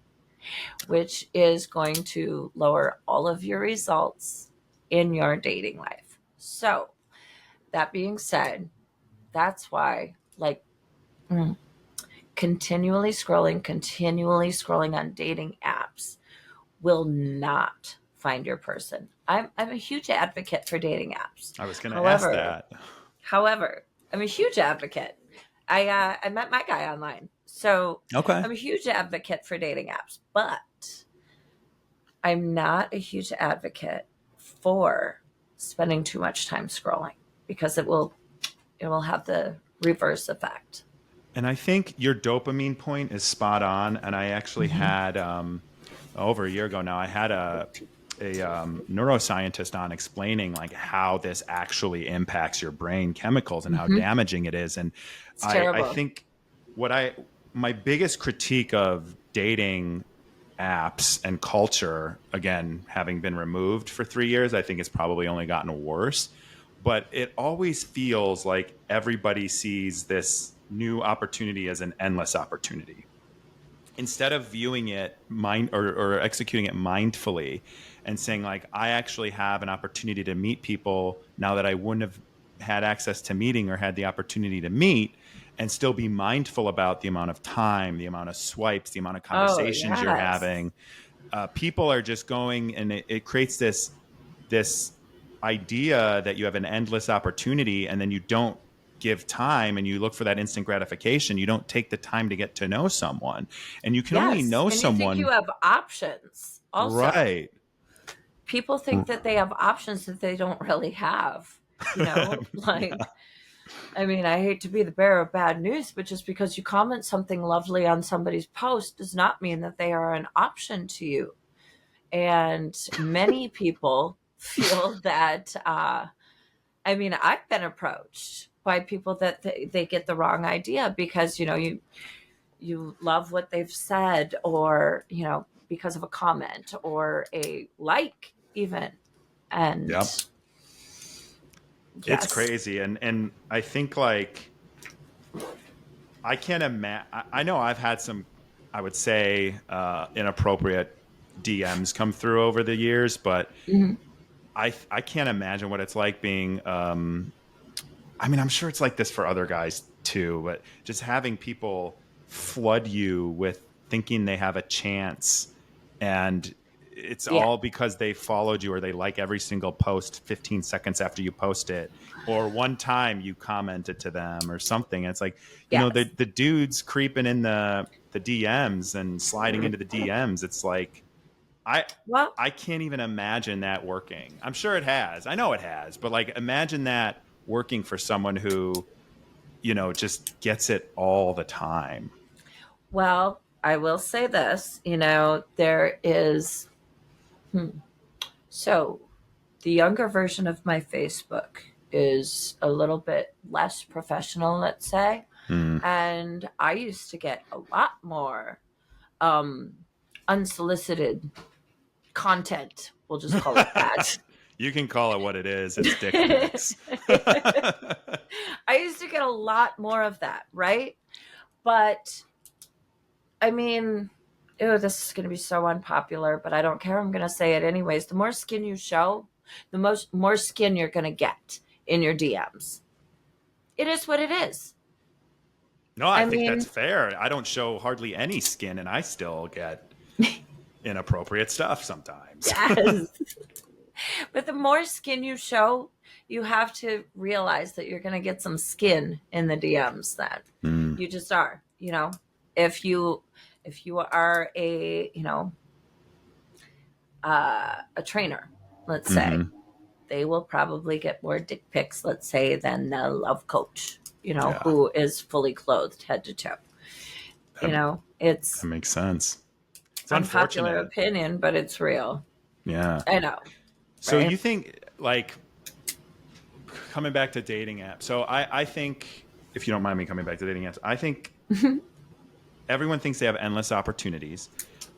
Speaker 1: which is going to lower all of your results in your dating life. So, that being said, that's why, like, continually scrolling on dating apps will not find your person. I'm a huge advocate for dating apps.
Speaker 2: I was going to ask
Speaker 1: However,
Speaker 2: that.
Speaker 1: however, I'm a huge advocate. I met my guy online, so
Speaker 2: Okay.
Speaker 1: I'm a huge advocate for dating apps, but I'm not a huge advocate for spending too much time scrolling because it will have the reverse effect.
Speaker 2: And I think your dopamine point is spot on. And I actually had over a year ago now, I had a neuroscientist on explaining like how this actually impacts your brain chemicals and how damaging it is. And
Speaker 1: It's
Speaker 2: I
Speaker 1: terrible.
Speaker 2: think my biggest critique of dating apps and culture, again, having been removed for 3 years, I think it's probably only gotten worse. but it always feels like everybody sees this new opportunity as an endless opportunity instead of viewing it or executing it mindfully and saying like, I actually have an opportunity to meet people now that I wouldn't have had access to meeting or had the opportunity to meet, and still be mindful about the amount of time, the amount of swipes, the amount of
Speaker 1: Oh,
Speaker 2: conversations you're
Speaker 1: yes.
Speaker 2: having. People are just going, and it creates this idea that you have an endless opportunity, and then you don't give time and you look for that instant gratification. You don't take the time to get to know someone, and you can only
Speaker 1: Yes.
Speaker 2: know
Speaker 1: And you think you
Speaker 2: someone.
Speaker 1: have options also.
Speaker 2: Right.
Speaker 1: People think that they have options that they don't really have, you know? Like,
Speaker 2: Yeah.
Speaker 1: I mean, I hate to be the bearer of bad news, but just because you comment something lovely on somebody's post does not mean that they are an option to you. And many people feel that, I mean, I've been approached by people that they get the wrong idea because, you know, you love what they've said, or, you know, because of a comment or a like even.
Speaker 2: Yep.
Speaker 1: And
Speaker 2: It's
Speaker 1: yes.
Speaker 2: crazy. And I think like, I can't imagine. I know I've had some, I would say, inappropriate DMs come through over the years, but
Speaker 1: Mhm.
Speaker 2: I can't imagine what it's like being. I mean, I'm sure it's like this for other guys too, but just having people flood you with thinking they have a chance, and it's
Speaker 1: Yeah.
Speaker 2: all because they followed you or they like every single post 15 seconds after you post it, or one time you commented to them or something. And it's like,
Speaker 1: Yes.
Speaker 2: the dudes creeping in the DMs and sliding into the DMs. It's like, I
Speaker 1: Well,
Speaker 2: I can't even imagine that working. I'm sure it has. I know it has, but like, imagine that working for someone who, just gets it all the time.
Speaker 1: well, I will say this, you know, there is, hmm, so the younger version of my Facebook is a little bit less professional, let's say.
Speaker 2: Hmm.
Speaker 1: And I used to get a lot more um, unsolicited content. We'll just call it that.
Speaker 2: You can call it what it is. It's dick pics.
Speaker 1: I used to get a lot more of that, right? But I mean, ew, this is going to be so unpopular, but I don't care. I'm going to say it anyways. The more skin you show, the most more skin you're going to get in your DMs. It is what it is.
Speaker 2: No, I
Speaker 1: I
Speaker 2: think that's
Speaker 1: mean,
Speaker 2: fair. I don't show hardly any skin, and I still get inappropriate stuff sometimes.
Speaker 1: yes. But the more skin you show, you have to realize that you're going to get some skin in the DMs then.
Speaker 2: Mm.
Speaker 1: You just are, you know. If you are a, you know, a trainer, let's say,
Speaker 2: Hmm.
Speaker 1: they will probably get more dick pics, let's say, than the love coach, you know,
Speaker 2: Yeah,
Speaker 1: who is fully clothed head to toe. You
Speaker 2: that,
Speaker 1: know,
Speaker 2: that
Speaker 1: it's
Speaker 2: makes sense. It's
Speaker 1: unpopular
Speaker 2: unfortunate.
Speaker 1: opinion, but it's real.
Speaker 2: Yeah.
Speaker 1: I know,
Speaker 2: So
Speaker 1: right?
Speaker 2: you think, like, coming back to dating apps. So I think, if you don't mind me coming back to dating apps, I think everyone thinks they have endless opportunities.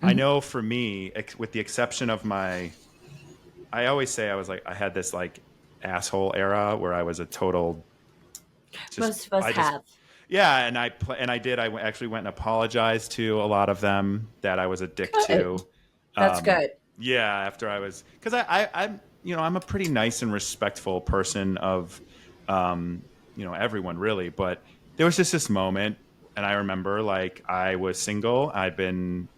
Speaker 2: I
Speaker 1: Mhm.
Speaker 2: know for me, with the exception of I always say I had this like asshole era where I was a total,
Speaker 1: Most of us
Speaker 2: I just,
Speaker 1: have.
Speaker 2: yeah. And I did, actually went and apologized to a lot of them that I was a dick
Speaker 1: Good.
Speaker 2: to.
Speaker 1: That's
Speaker 2: Um,
Speaker 1: good.
Speaker 2: yeah. After cause I'm, I'm a pretty nice and respectful person of, everyone really, but there was just this moment. And I remember like I was single. I'd been,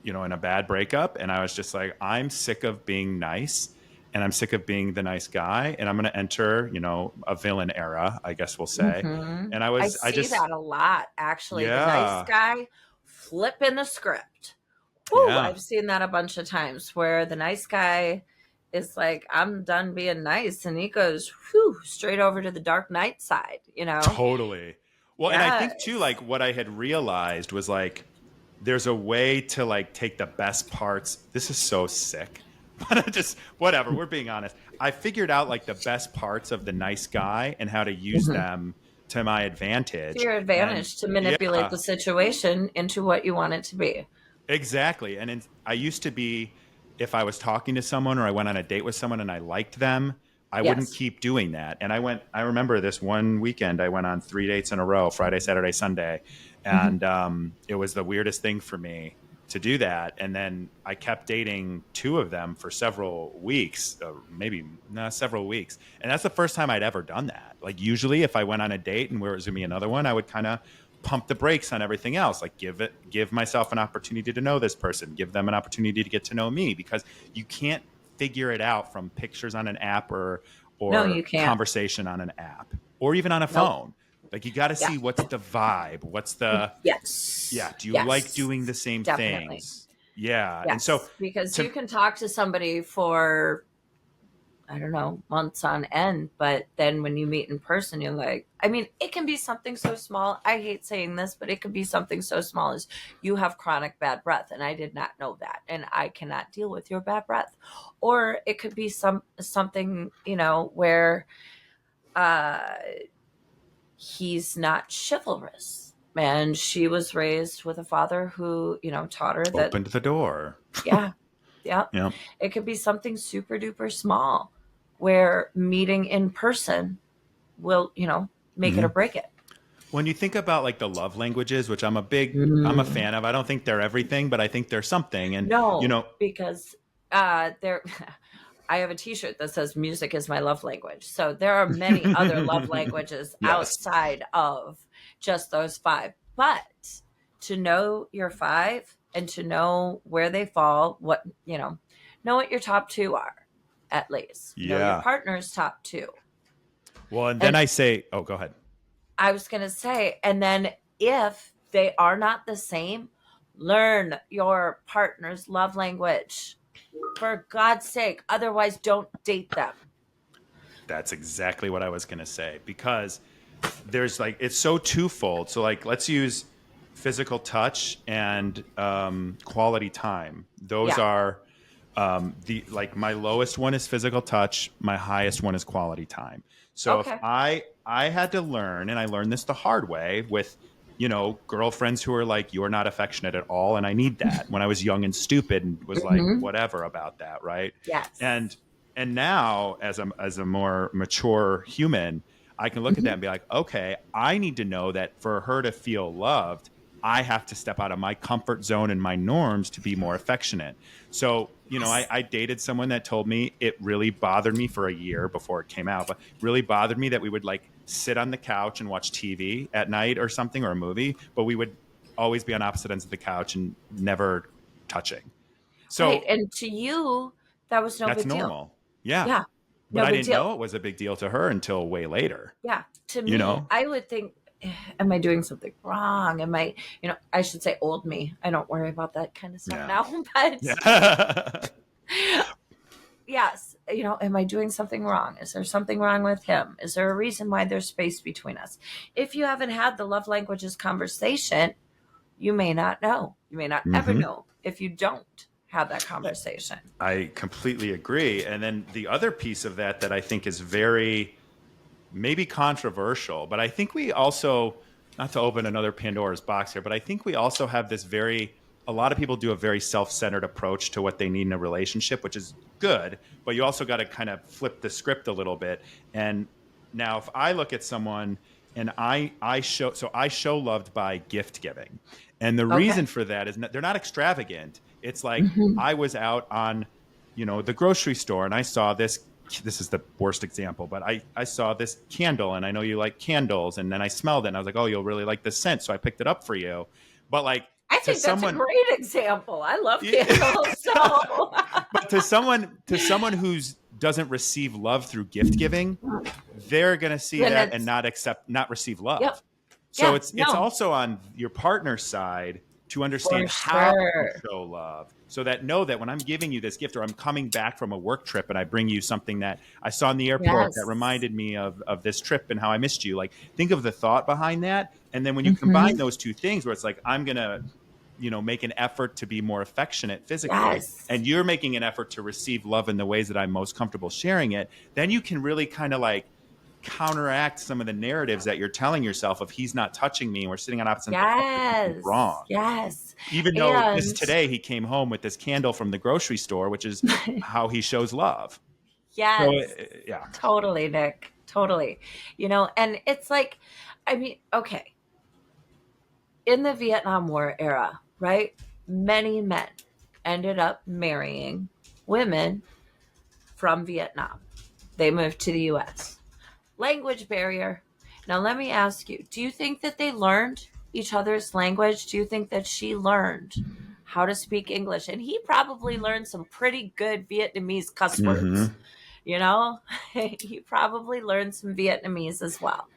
Speaker 2: in a bad breakup, and I was just like, I'm sick of being nice, and I'm sick of being the nice guy, and I'm going to enter, a villain era, I guess we'll say.
Speaker 1: Hmm.
Speaker 2: And
Speaker 1: I
Speaker 2: I
Speaker 1: see
Speaker 2: just,
Speaker 1: that a lot, actually. The nice
Speaker 2: yeah,
Speaker 1: guy flipping the script. Whoo,
Speaker 2: yeah,
Speaker 1: I've seen that a bunch of times where the nice guy is like, I'm done being nice. And he goes, whew, straight over to the dark night side, you know?
Speaker 2: totally. Well, and I think too,
Speaker 1: Yes.
Speaker 2: like what I had realized was like, there's a way to like take the best parts. This is so sick, but just whatever. We're being honest. I figured out like the best parts of the nice guy and how to use
Speaker 1: Hmm.
Speaker 2: them to my
Speaker 1: To
Speaker 2: advantage.
Speaker 1: your
Speaker 2: And
Speaker 1: advantage to manipulate
Speaker 2: yeah,
Speaker 1: the situation into what you want it to be.
Speaker 2: exactly. I used to be, if I was talking to someone or I went on a date with someone and I liked them, I wouldn't
Speaker 1: Yes.
Speaker 2: keep doing that. And I remember this one weekend, I went on 3 dates in a row, Friday, Saturday, Sunday.
Speaker 1: Mhm.
Speaker 2: And it was the weirdest thing for me to do that. And then I kept dating two of them for several weeks, several weeks. And that's the first time I'd ever done that. Like usually if I went on a date and where it was going to be another one, I would kind of pump the brakes on everything else. Like give myself an opportunity to know this person, give them an opportunity to get to know me, because you can't figure it out from pictures on an app
Speaker 1: No,
Speaker 2: or
Speaker 1: you can't.
Speaker 2: conversation on an app or even on a
Speaker 1: Nope.
Speaker 2: phone. Like you got to
Speaker 1: Yeah.
Speaker 2: see what's the vibe, what's the
Speaker 1: Yes.
Speaker 2: yeah, do you like
Speaker 1: Yes.
Speaker 2: doing the same
Speaker 1: Definitely.
Speaker 2: things? Yeah. And so
Speaker 1: Yes. Because
Speaker 2: to
Speaker 1: you can talk to somebody for, I don't know, months on end, but then when you meet in person, you're like, I mean, it can be something so small. I hate saying this, but it could be something so small as you have chronic bad breath, and I did not know that, and I cannot deal with your bad breath. Or it could be something, where uh he's not chivalrous. And she was raised with a father who, taught her that,
Speaker 2: opened the door.
Speaker 1: yeah, yeah.
Speaker 2: Yeah.
Speaker 1: It could be something super duper small where meeting in person will, make it or
Speaker 2: Mm-hmm.
Speaker 1: break it.
Speaker 2: When you think about like the love languages, which I'm a
Speaker 1: Mm.
Speaker 2: fan of. I don't think they're everything, but I think they're something. And you
Speaker 1: No,
Speaker 2: know,
Speaker 1: because there I have a t-shirt that says music is my love language. So there are many other love languages
Speaker 2: yes.
Speaker 1: outside of just those five. But to know your five and to know where they fall, know what your top two are, at least. Know your
Speaker 2: Yeah.
Speaker 1: partner's top two.
Speaker 2: Well, and then
Speaker 1: And
Speaker 2: I say, oh, go ahead.
Speaker 1: I was going to say, and then if they are not the same, learn your partner's love language. For God's sake, otherwise don't date them.
Speaker 2: That's exactly what I was going to say, because there's like it's so twofold. So like let's use physical touch and quality time. Those
Speaker 1: Yeah.
Speaker 2: are the like my lowest one is physical touch. My highest one is quality time. So if
Speaker 1: Okay.
Speaker 2: I had to learn, and I learned this the hard way with girlfriends who are like, you're not affectionate at all, and I need that, when I was young and stupid and was like
Speaker 1: Hmm.
Speaker 2: whatever about that, right?
Speaker 1: Yes.
Speaker 2: And now as a more mature human, I can look at that
Speaker 1: Hmm.
Speaker 2: and be like, okay, I need to know that for her to feel loved, I have to step out of my comfort zone and my norms to be more affectionate. So,
Speaker 1: Yes.
Speaker 2: I dated someone that told me, it really bothered me for a year before it came out, but really bothered me that we would like sit on the couch and watch TV at night or something, or a movie, but we would always be on opposite ends of the couch and never touching.
Speaker 1: Right.
Speaker 2: So
Speaker 1: And to you, that was no
Speaker 2: that's
Speaker 1: big deal.
Speaker 2: normal. Yeah.
Speaker 1: Yeah.
Speaker 2: But
Speaker 1: No
Speaker 2: I
Speaker 1: big
Speaker 2: didn't
Speaker 1: deal.
Speaker 2: know it was a big deal to her until way later,
Speaker 1: Yeah. To
Speaker 2: you
Speaker 1: me,
Speaker 2: know?
Speaker 1: I would think, am I doing something wrong? Am I, I should say old me. I don't worry about that kind of stuff
Speaker 2: Yeah.
Speaker 1: now. But
Speaker 2: Yeah.
Speaker 1: yes, am I doing something wrong? Is there something wrong with him? Is there a reason why there's space between us? If you haven't had the love languages conversation, you may not know. You may not ever
Speaker 2: hmm
Speaker 1: know if you don't have that conversation.
Speaker 2: I completely agree. And then the other piece of that I think is very maybe controversial, but I think we also, not to open another Pandora's box here, but I think we also have this a lot of people do a very self-centered approach to what they need in a relationship, which is good, but you also got to kind of flip the script a little bit. And now if I look at someone and I show loved by gift giving. And the
Speaker 1: Okay.
Speaker 2: reason for that is they're not extravagant. It's like
Speaker 1: Hmm.
Speaker 2: I was out on, the grocery store and I saw this is the worst example, but I saw this candle and I know you like candles, and then I smelled it and I was like, oh, you'll really like this scent. So I picked it up for you. But like
Speaker 1: I
Speaker 2: to
Speaker 1: think that's a
Speaker 2: someone,
Speaker 1: great example. I love candles. So,
Speaker 2: but to someone who's doesn't receive love through gift giving, they're going to see
Speaker 1: then
Speaker 2: that and
Speaker 1: it's,
Speaker 2: not receive
Speaker 1: yep.
Speaker 2: love. So
Speaker 1: Yeah.
Speaker 2: it's
Speaker 1: No,
Speaker 2: also on your partner's side to
Speaker 1: for
Speaker 2: understand how to
Speaker 1: sure.
Speaker 2: show love, so that know that when I'm giving you this gift, or I'm coming back from a work trip and I bring you something that I saw in the airport that
Speaker 1: Yes.
Speaker 2: reminded me of this trip and how I missed you. Like think of the thought behind that. And then when you combine
Speaker 1: Hmm.
Speaker 2: those two things, where it's like, I'm going to make an effort to be more affectionate physically,
Speaker 1: Yes.
Speaker 2: and you're making an effort to receive love in the ways that I'm most comfortable sharing it, then you can really kind of like counteract some of the narratives that you're telling yourself of, he's not touching me and we're sitting on opposite ends of the couch, there's something
Speaker 1: Yes.
Speaker 2: wrong.
Speaker 1: Yes.
Speaker 2: Even though just
Speaker 1: And
Speaker 2: today he came home with this candle from the grocery store, which is how he shows love.
Speaker 1: Yes,
Speaker 2: yeah.
Speaker 1: totally, Nick. Totally. And it's like, I mean, okay, in the Vietnam War era, right? Many men ended up marrying women from Vietnam. They moved to the US. Language barrier. Now, let me ask you, do you think that they learned each other's language? Do you think that she learned how to speak English? And he probably learned some pretty good Vietnamese cuss
Speaker 2: Hmm.
Speaker 1: words. You know, he probably learned some Vietnamese as well.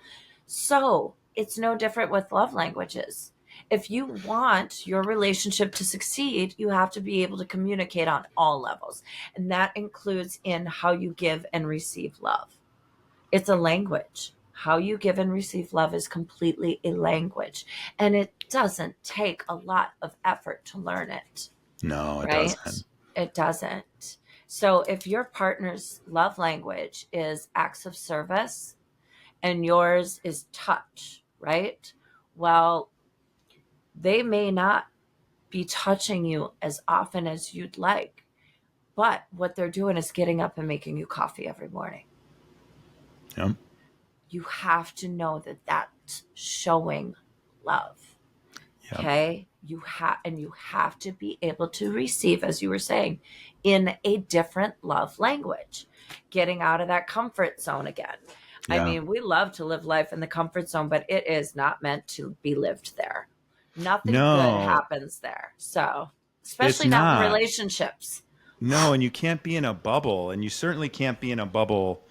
Speaker 1: So it's no different with love languages. If you want your relationship to succeed, you have to be able to communicate on all levels. And that includes in how you give and receive love. It's a language. How you give and receive love is completely a language. And it doesn't take a lot of effort to learn it,
Speaker 2: No, it
Speaker 1: right?
Speaker 2: doesn't.
Speaker 1: It doesn't. So if your partner's love language is acts of service and yours is touch, right? Well, they may not be touching you as often as you'd like, but what they're doing is getting up and making you coffee every morning.
Speaker 2: Yep.
Speaker 1: You have to know that that's showing love.
Speaker 2: Yep.
Speaker 1: Okay? You have to be able to receive, as you were saying, in a different love language. Getting out of that comfort zone again. I
Speaker 2: Yeah.
Speaker 1: mean, we love to live life in the comfort zone, but it is not meant to be lived there. Nothing good
Speaker 2: No,
Speaker 1: happens there. So,
Speaker 2: it's
Speaker 1: especially not in
Speaker 2: not.
Speaker 1: relationships.
Speaker 2: No, and you can't be in a bubble, and you certainly can't be in a bubble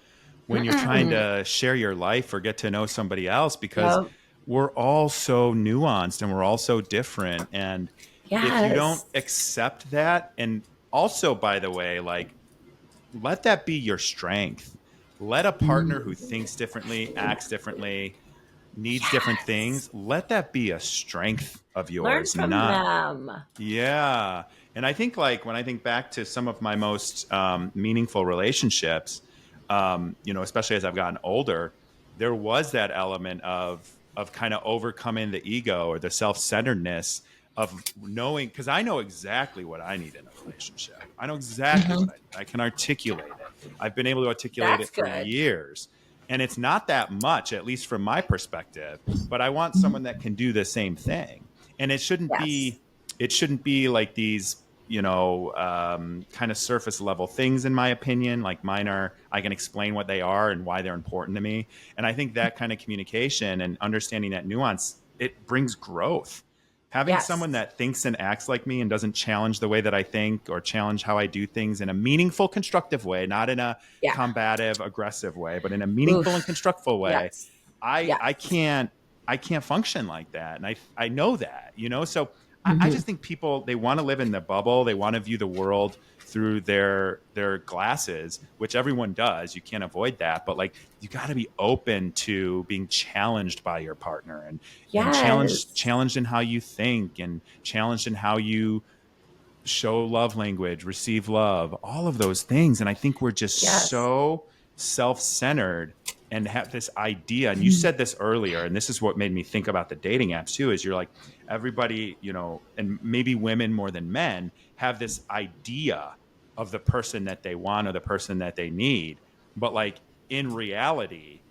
Speaker 2: when you're trying
Speaker 1: Mm-mm.
Speaker 2: to share your life or get to know somebody else, because
Speaker 1: Yep.
Speaker 2: we're all so nuanced and we're all so different. And if you don't
Speaker 1: Yes.
Speaker 2: accept that, and also, by the way, like, let that be your strength. Let a partner who thinks differently, acts differently, needs different
Speaker 1: Yes.
Speaker 2: things, let that be a strength of
Speaker 1: Learn
Speaker 2: yours,
Speaker 1: from
Speaker 2: not.
Speaker 1: them.
Speaker 2: Yeah. And I think, like, when I think back to some of my most meaningful relationships, especially as I've gotten older, there was that element of kind of overcoming the ego or the self-centeredness of knowing, because I know exactly what I need in a relationship. I know exactly what I need. I can articulate it. I've been able to articulate
Speaker 1: That's
Speaker 2: it for
Speaker 1: good.
Speaker 2: years. And it's not that much, at least from my perspective, but I want someone that can do the same thing. And
Speaker 1: Yes.
Speaker 2: it shouldn't be like these, kind of surface level things, in my opinion. Like, mine are, I can explain what they are and why they're important to me. And I think that kind of communication and understanding that nuance, it brings growth. Having someone
Speaker 1: Yes.
Speaker 2: that thinks and acts like me and doesn't challenge the way that I think or challenge how I do things in a meaningful, constructive way, not in a
Speaker 1: Yeah.
Speaker 2: combative, aggressive way, but in a meaningful and
Speaker 1: Oof.
Speaker 2: constructive way,
Speaker 1: Yes.
Speaker 2: I
Speaker 1: Yes.
Speaker 2: I can't I can't function like that. And I know that, So I
Speaker 1: Hmm.
Speaker 2: just think people, they want to live in the bubble. They want to view the world through their glasses, which everyone does. You can't avoid that. But, like, you got to be open to being challenged by your partner, and
Speaker 1: Yes.
Speaker 2: challenged in how you think, and challenged in how you show love language, receive love, all of those things. And I think we're just
Speaker 1: Yes.
Speaker 2: so self-centered and have this idea. And you said this earlier, and this is what made me think about the dating apps too, is you're like, everybody, and maybe women more than men, have this idea of the person that they want or the person that they need. But, like, in reality,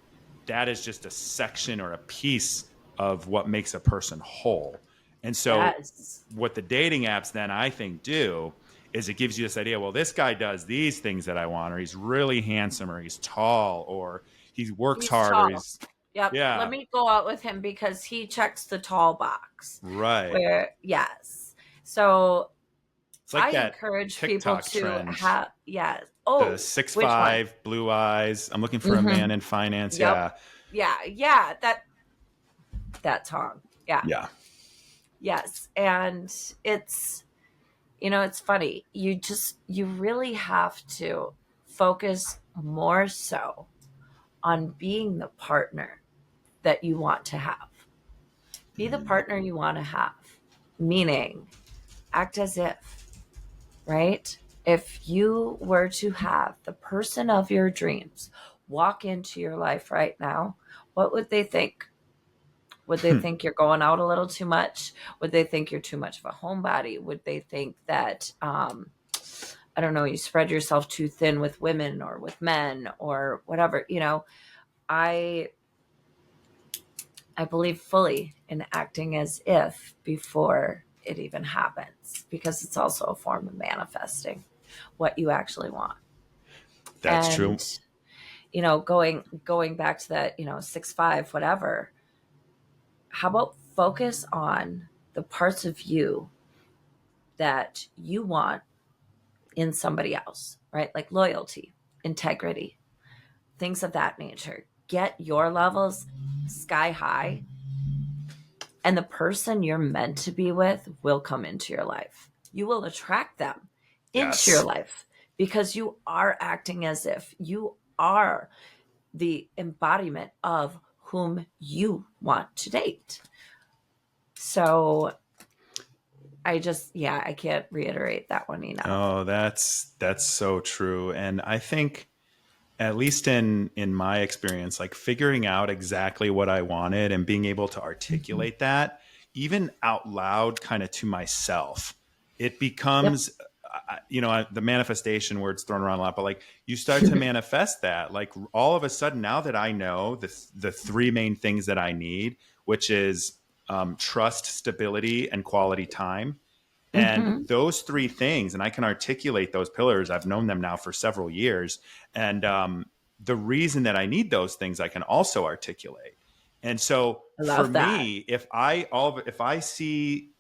Speaker 2: that is just a section or a piece of what makes a person whole. And so,
Speaker 1: Yes.
Speaker 2: what the dating apps then, I think, do is it gives you this idea, well, this guy does these things that I want, or he's really handsome, or he's tall, or he works
Speaker 1: He's
Speaker 2: hard, or
Speaker 1: tall.
Speaker 2: he's,
Speaker 1: Yep. Let
Speaker 2: yeah,
Speaker 1: me go out with him because he checks the tall box.
Speaker 2: right.
Speaker 1: Where, yes. So
Speaker 2: It's like
Speaker 1: I
Speaker 2: that
Speaker 1: encourage people
Speaker 2: TikTok
Speaker 1: to
Speaker 2: trend,
Speaker 1: have, yes.
Speaker 2: the
Speaker 1: Oh,
Speaker 2: six
Speaker 1: which one?
Speaker 2: five, blue eyes. I'm looking for a
Speaker 1: Mm-hmm.
Speaker 2: man in finance.
Speaker 1: Yep.
Speaker 2: Yeah.
Speaker 1: Yeah. Yeah. That song. Yeah.
Speaker 2: Yeah.
Speaker 1: Yes. And it's, it's funny. You really have to focus more so on being the partner that you want to have. Be the
Speaker 2: Mhm.
Speaker 1: partner you want to have, meaning act as if, right? If you were to have the person of your dreams walk into your life right now, what would they think? Would they think you're going out a little too much? Would they think you're too much of a homebody? Would they think that I don't know, you spread yourself too thin with women or with men or whatever, I I believe fully in acting as if before it even happens, because it's also a form of manifesting what you actually want.
Speaker 2: That's true.
Speaker 1: And going back to that, 6'5", whatever, how about focus on the parts of you that you want in somebody else, right? Like loyalty, integrity, things of that nature. Get your levels sky high, and the person you're meant to be with will come into your life. You will attract them into your
Speaker 2: Yes.
Speaker 1: life because you are acting as if you are the embodiment of whom you want to date. So I can't reiterate that one enough.
Speaker 2: Oh, that's so true. And I think, at least in my experience, like figuring out exactly what I wanted and being able to
Speaker 1: Mhm.
Speaker 2: articulate that even out loud kind of to myself, it
Speaker 1: Yep.
Speaker 2: becomes the manifestation word's thrown around a lot, but like you start to manifest that, like all of a sudden, now that I know the three main things that I need, which is trust, stability, and quality time. And
Speaker 1: Hmm.
Speaker 2: those three things, and I can articulate those pillars. I've known them now for several years. And the reason that I need those things, I can also articulate. And so
Speaker 1: I
Speaker 2: for
Speaker 1: love that.
Speaker 2: me, if I see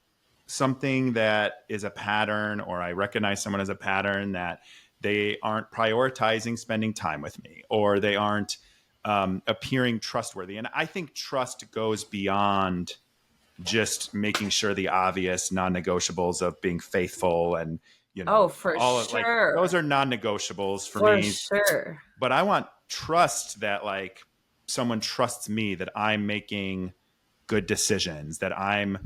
Speaker 2: something that is a pattern, or I recognize someone as a pattern that they aren't prioritizing spending time with me, or they aren't appearing trustworthy. And I think trust goes beyond just making sure the obvious non-negotiables of being faithful and
Speaker 1: Oh, for
Speaker 2: all of, like, those
Speaker 1: sure.
Speaker 2: are non-negotiables for
Speaker 1: For
Speaker 2: me.
Speaker 1: sure.
Speaker 2: But I want trust, that like someone trusts me, that I'm making good decisions, that I'm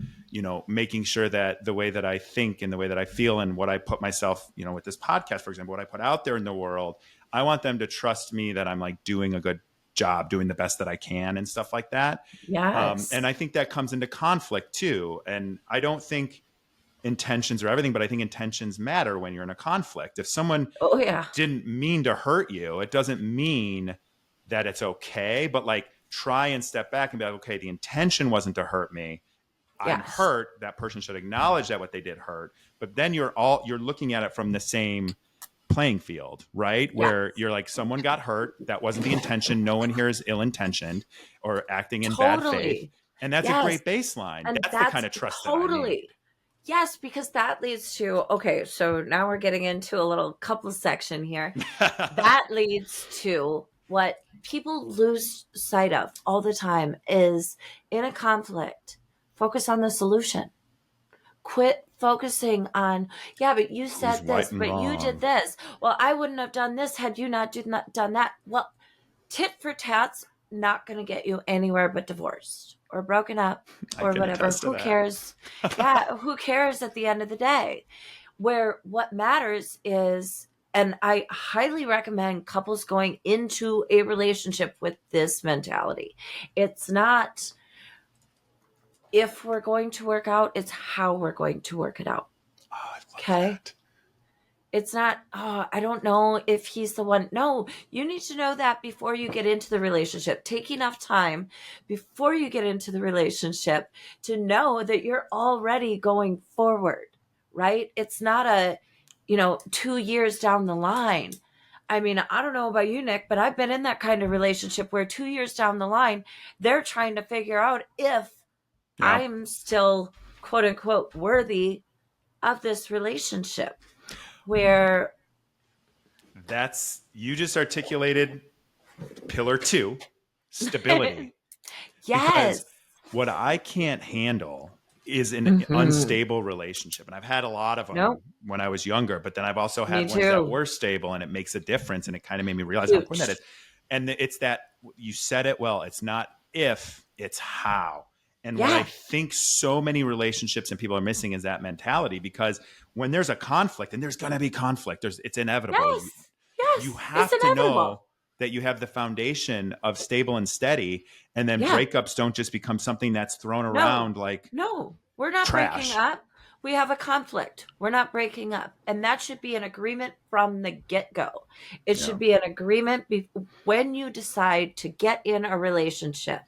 Speaker 2: making sure that the way that I think and the way that I feel and what I put myself, with this podcast, for example, what I put out there in the world, I want them to trust me that I'm like doing a good job, doing the best that I can and stuff like that. And
Speaker 1: Yes.
Speaker 2: I think that comes into conflict too. And I don't think intentions are everything, but I think intentions matter when you're in a conflict. If someone
Speaker 1: Oh, yeah.
Speaker 2: didn't mean to hurt you, it doesn't mean that it's okay. But like, try and step back and be like, okay, the intention wasn't to hurt me. I'm
Speaker 1: Yes.
Speaker 2: hurt. That person should acknowledge that what they did hurt. But then you're looking at it from the same playing field, right?
Speaker 1: Yeah.
Speaker 2: Where you're like, someone got hurt. That wasn't the intention. No one here is ill intentioned or acting in bad faith.
Speaker 1: Totally.
Speaker 2: And that's a
Speaker 1: Yes.
Speaker 2: great baseline.
Speaker 1: And
Speaker 2: That's the
Speaker 1: that's
Speaker 2: kind of trust that I need.
Speaker 1: totally. Yes, because that leads to, okay, so now we're getting into a little couple section here. That leads to what people lose sight of all the time is, in a conflict, focus on the solution. Quit focusing on, yeah, but you
Speaker 2: Who's
Speaker 1: said
Speaker 2: right
Speaker 1: this,
Speaker 2: and
Speaker 1: but you did
Speaker 2: wrong?
Speaker 1: this. Well, I wouldn't have done this had you not done that. Well, tit for tat's not going to get you anywhere but divorced or broken up
Speaker 2: I
Speaker 1: or
Speaker 2: can
Speaker 1: whatever.
Speaker 2: attest to
Speaker 1: Who
Speaker 2: that.
Speaker 1: cares? Yeah, who cares at the end of the day? Where what matters is, and I highly recommend couples going into a relationship with this mentality. It's not if we're going to work out, it's how we're going to work it out.
Speaker 2: Oh, I love
Speaker 1: Okay.
Speaker 2: that.
Speaker 1: It's not, oh, I don't know if he's the one. No, you need to know that before you get into the relationship. Take enough time before you get into the relationship to know that you're already going forward, right? It's not 2 years down the line. I mean, I don't know about you, Nick, but I've been in that kind of relationship where 2 years down the line, they're trying to figure out if
Speaker 2: Yeah.
Speaker 1: I'm still, quote unquote, worthy of this relationship where
Speaker 2: You just articulated pillar two, stability. Because
Speaker 1: yes.
Speaker 2: what I can't handle is an
Speaker 1: Hmm.
Speaker 2: unstable relationship. And I've had a lot of them
Speaker 1: Nope.
Speaker 2: when I was younger, but then I've also
Speaker 1: Me
Speaker 2: had ones that
Speaker 1: too.
Speaker 2: were stable, and it makes a difference. And it kind of made me realize how important that is.
Speaker 1: Huge.
Speaker 2: And it's that, you said it well. It's not if, it's how. And what I
Speaker 1: Yeah.
Speaker 2: think so many relationships and people are missing is that mentality, because when there's a conflict, and there's going to be conflict, it's inevitable.
Speaker 1: Yes.
Speaker 2: You
Speaker 1: Yes. It's
Speaker 2: have to
Speaker 1: inevitable.
Speaker 2: know that you have the foundation of stable and steady, and then
Speaker 1: Yeah.
Speaker 2: breakups don't just become something that's thrown
Speaker 1: No.
Speaker 2: around like
Speaker 1: No. We're not breaking
Speaker 2: trash.
Speaker 1: up. We have a conflict. We're not breaking up. And that should be an agreement from the get go. It
Speaker 2: Yeah.
Speaker 1: should be an agreement when you decide to get in a relationship.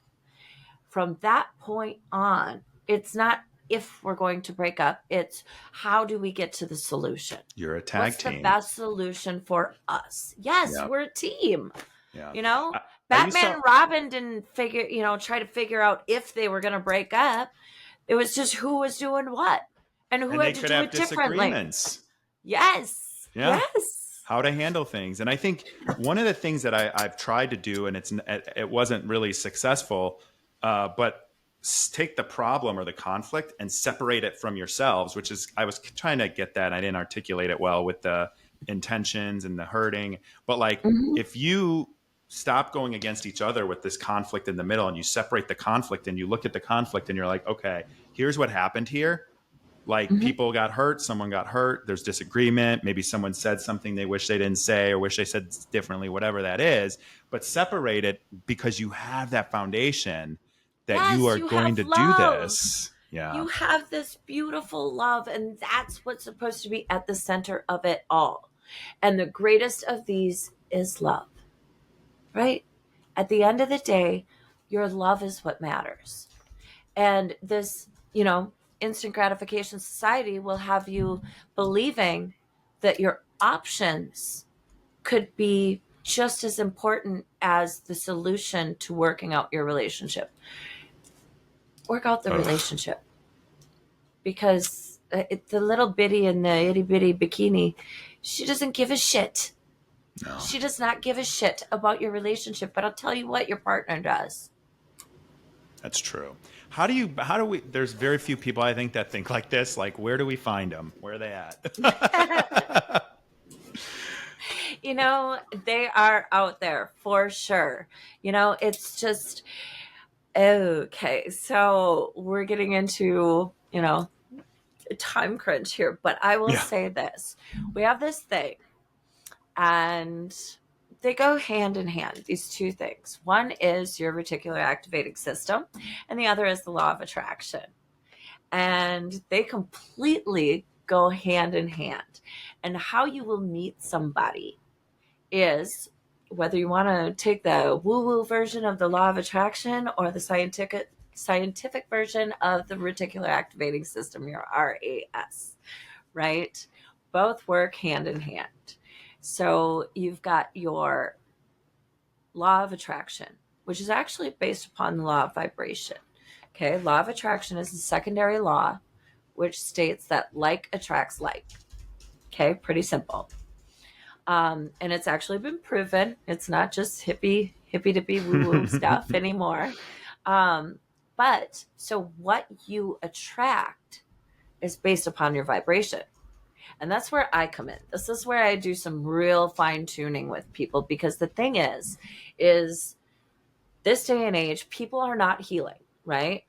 Speaker 1: From that point on, it's not if we're going to break up, it's how do we get to the solution?
Speaker 2: You're a tag
Speaker 1: What's the
Speaker 2: team.
Speaker 1: best solution for us? Yes,
Speaker 2: Yeah.
Speaker 1: we're a team.
Speaker 2: Yeah.
Speaker 1: You know,
Speaker 2: I used
Speaker 1: Batman
Speaker 2: to,
Speaker 1: and Robin didn't try to figure out if they were going to break up. It was just who was doing what and who
Speaker 2: and they
Speaker 1: had to
Speaker 2: could
Speaker 1: do
Speaker 2: have
Speaker 1: it differently.
Speaker 2: disagreements.
Speaker 1: Yes.
Speaker 2: Yeah.
Speaker 1: Yes.
Speaker 2: How to handle things. And I think one of the things that I've tried to do, and it wasn't really successful, but take the problem or the conflict and separate it from yourselves, which is, I was trying to get that. And I didn't articulate it well with the intentions and the hurting. But like,
Speaker 1: Mm-hmm.
Speaker 2: if you stop going against each other with this conflict in the middle and you separate the conflict and you look at the conflict and you're like, okay, here's what happened here. Like
Speaker 1: Mm-hmm.
Speaker 2: people got hurt, someone got hurt, there's disagreement, maybe someone said something they wish they didn't say or wish they said differently, whatever that is, but separate it because you have that foundation that you
Speaker 1: Yes,
Speaker 2: are
Speaker 1: you
Speaker 2: going
Speaker 1: have
Speaker 2: to do
Speaker 1: love.
Speaker 2: this. Yeah.
Speaker 1: You have this beautiful love, and that's what's supposed to be at the center of it all. And the greatest of these is love, right? At the end of the day, your love is what matters. And this, instant gratification society will have you believing that your options could be just as important as the solution to working out your relationship. Work out the
Speaker 2: Ugh.
Speaker 1: relationship, because the little bitty in the itty bitty bikini, she doesn't give a shit.
Speaker 2: No,
Speaker 1: She does not give a shit about your relationship, but I'll tell you what, your partner does.
Speaker 2: that's true. How do we, there's very few people I think that think like this. Like, where do we find them? Where are they at?
Speaker 1: They are out there for sure. It's just okay. So we're getting into, a time crunch here, but I will
Speaker 2: Yeah.
Speaker 1: say this. We have this thing, and they go hand in hand, these two things. One is your reticular activating system, and the other is the law of attraction. And they completely go hand in hand. And how you will meet somebody is, whether you want to take the woo-woo version of the law of attraction or the scientific version of the reticular activating system, your RAS, right? Both work hand in hand. So you've got your law of attraction, which is actually based upon the law of vibration. Okay, law of attraction is a secondary law which states that like attracts like. Okay, pretty simple. And it's actually been proven. It's not just hippy dippy woo woo stuff anymore. But so what you attract is based upon your vibration. And that's where I come in. This is where I do some real fine tuning with people, because the thing is this day and age, people are not healing, right?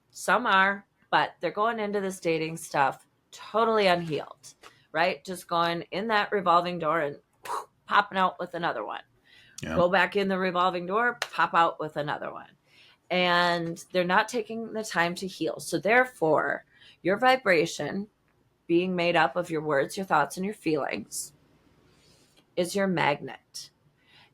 Speaker 1: Some are, but they're going into this dating stuff totally unhealed, right? Just going in that revolving door and popping out with another one.
Speaker 2: Yeah.
Speaker 1: Go back in the revolving door, pop out with another one. And they're not taking the time to heal. So therefore, your vibration, being made up of your words, your thoughts, and your feelings, is your magnet.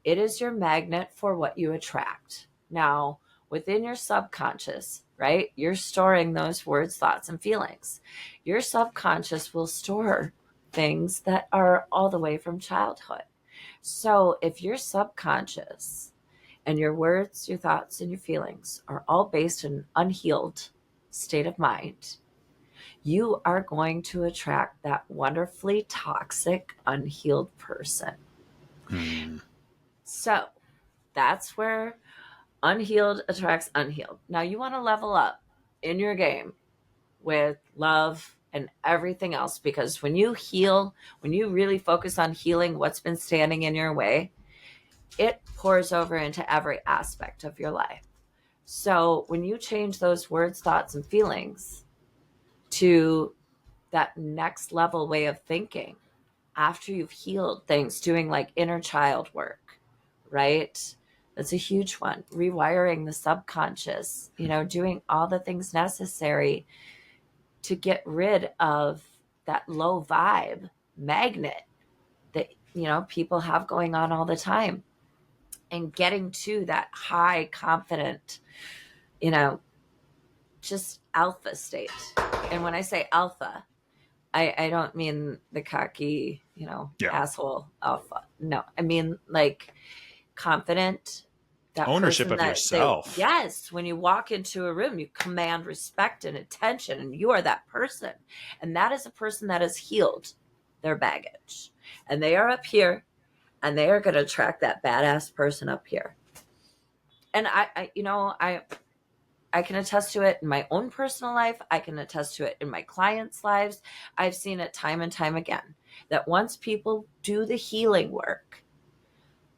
Speaker 1: It is your magnet for what you attract. Now, within your subconscious, right, you're storing those words, thoughts, and feelings. Your subconscious will store things that are all the way from childhood. So if your subconscious and your words, your thoughts, and your feelings are all based in an unhealed state of mind, you are going to attract that wonderfully toxic, unhealed person.
Speaker 2: Hmm.
Speaker 1: So that's where unhealed attracts unhealed. Now you want to level up in your game with love and everything else, because when you heal, when you really focus on healing what's been standing in your way, it pours over into every aspect of your life. So when you change those words, thoughts, and feelings to that next level way of thinking, after you've healed things, doing like inner child work, right? That's a huge one. Rewiring the subconscious, doing all the things necessary to get rid of that low vibe magnet that, people have going on all the time, and getting to that high confident, you know, just alpha state. And when I say alpha, I don't mean the cocky,
Speaker 2: Yeah.
Speaker 1: asshole alpha. No, I mean like confident, that
Speaker 2: Ownership
Speaker 1: person
Speaker 2: of
Speaker 1: that they,
Speaker 2: yourself.
Speaker 1: yes, when you walk into a room, you command respect and attention, and you are that person. And that is a person that has healed their baggage. And they are up here, and they are going to attract that badass person up here. And I can attest to it in my own personal life. I can attest to it in my clients' lives. I've seen it time and time again that once people do the healing work,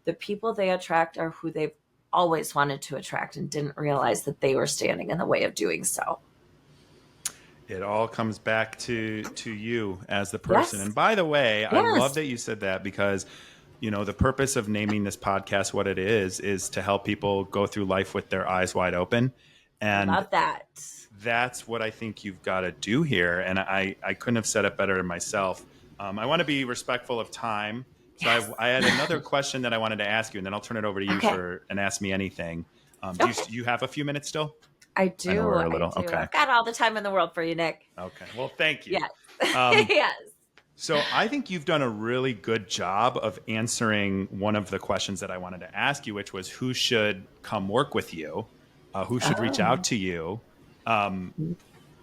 Speaker 1: the people they attract are who they've always wanted to attract and didn't realize that they were standing in the way of doing so.
Speaker 2: It all comes back to you as the person.
Speaker 1: Yes.
Speaker 2: And by the way, I love
Speaker 1: Yes.
Speaker 2: that you said that, because the purpose of naming this podcast what it is to help people go through life with their eyes wide open. And
Speaker 1: Love that.
Speaker 2: that's what I think you've got to do here. And I couldn't have said it better myself. I want to be respectful of time. So
Speaker 1: Yes.
Speaker 2: I had another question that I wanted to ask you, and then I'll turn it over to you
Speaker 1: Okay.
Speaker 2: and ask me anything.
Speaker 1: Okay.
Speaker 2: Do you have a few minutes still?
Speaker 1: I
Speaker 2: I know
Speaker 1: do.
Speaker 2: we're a
Speaker 1: I
Speaker 2: little,
Speaker 1: do.
Speaker 2: okay.
Speaker 1: I've got all the time in the world for you, Nick.
Speaker 2: Okay. Well, thank you.
Speaker 1: Yes.
Speaker 2: Um,
Speaker 1: Yes.
Speaker 2: So I think you've done a really good job of answering one of the questions that I wanted to ask you, which was who should come work with you, who should reach out
Speaker 1: Oh.
Speaker 2: to you. Um,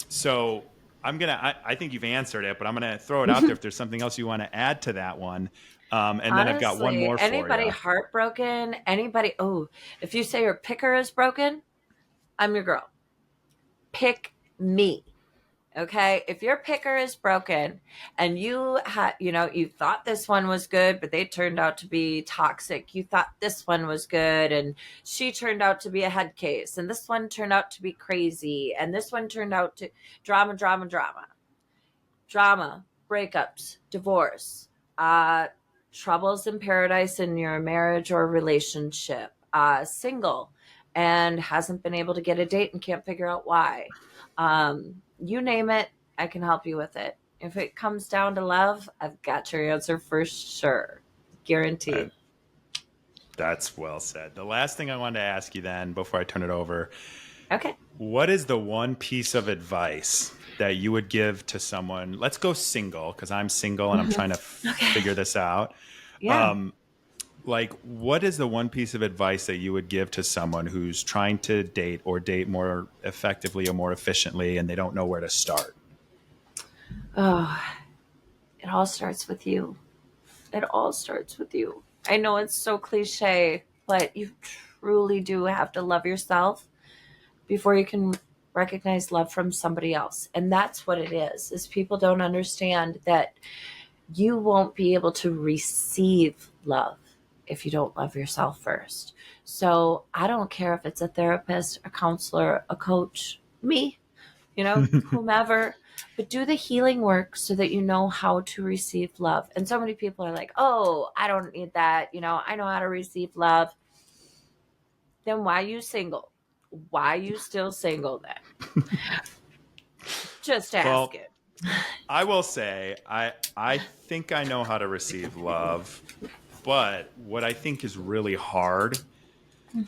Speaker 2: so I think you've answered it, but I'm gonna throw it out there if there's something else you want to add to that one. And then I've got one
Speaker 1: Honestly,
Speaker 2: more for
Speaker 1: anybody
Speaker 2: you.
Speaker 1: heartbroken, anybody, oh, if you say your picker is broken, I'm your girl. Pick me. Okay, if your picker is broken and you thought this one was good, but they turned out to be toxic. You thought this one was good, and she turned out to be a head case, and this one turned out to be crazy, and this one turned out to drama, drama, drama, drama, breakups, divorce, troubles in paradise in your marriage or relationship, single and hasn't been able to get a date and can't figure out why. You name it, I can help you with it. If it comes down to love, I've got your answer for sure.
Speaker 2: Uh,
Speaker 1: Guaranteed.
Speaker 2: that's well said. The last thing I wanted to ask you then, before I turn it over,
Speaker 1: Okay.
Speaker 2: what is the one piece of advice that you would give to someone? Let's go single, because I'm single and I'm trying to
Speaker 1: Okay.
Speaker 2: figure this out.
Speaker 1: Yeah.
Speaker 2: Like, what is the one piece of advice that you would give to someone who's trying to date or date more effectively or more efficiently, and they don't know where to start?
Speaker 1: Oh, it all starts with you. It all starts with you. I know it's so cliche, but you truly do have to love yourself before you can recognize love from somebody else. And that's what it is people don't understand that you won't be able to receive love if you don't love yourself first. So I don't care if it's a therapist, a counselor, a coach, me, whomever, but do the healing work so that you know how to receive love. And so many people are like, oh, I don't need that. I know how to receive love. Then why you single? Why you still single then? Just ask
Speaker 2: Well,
Speaker 1: it.
Speaker 2: I will say I think I know how to receive love, but what I think is really hard,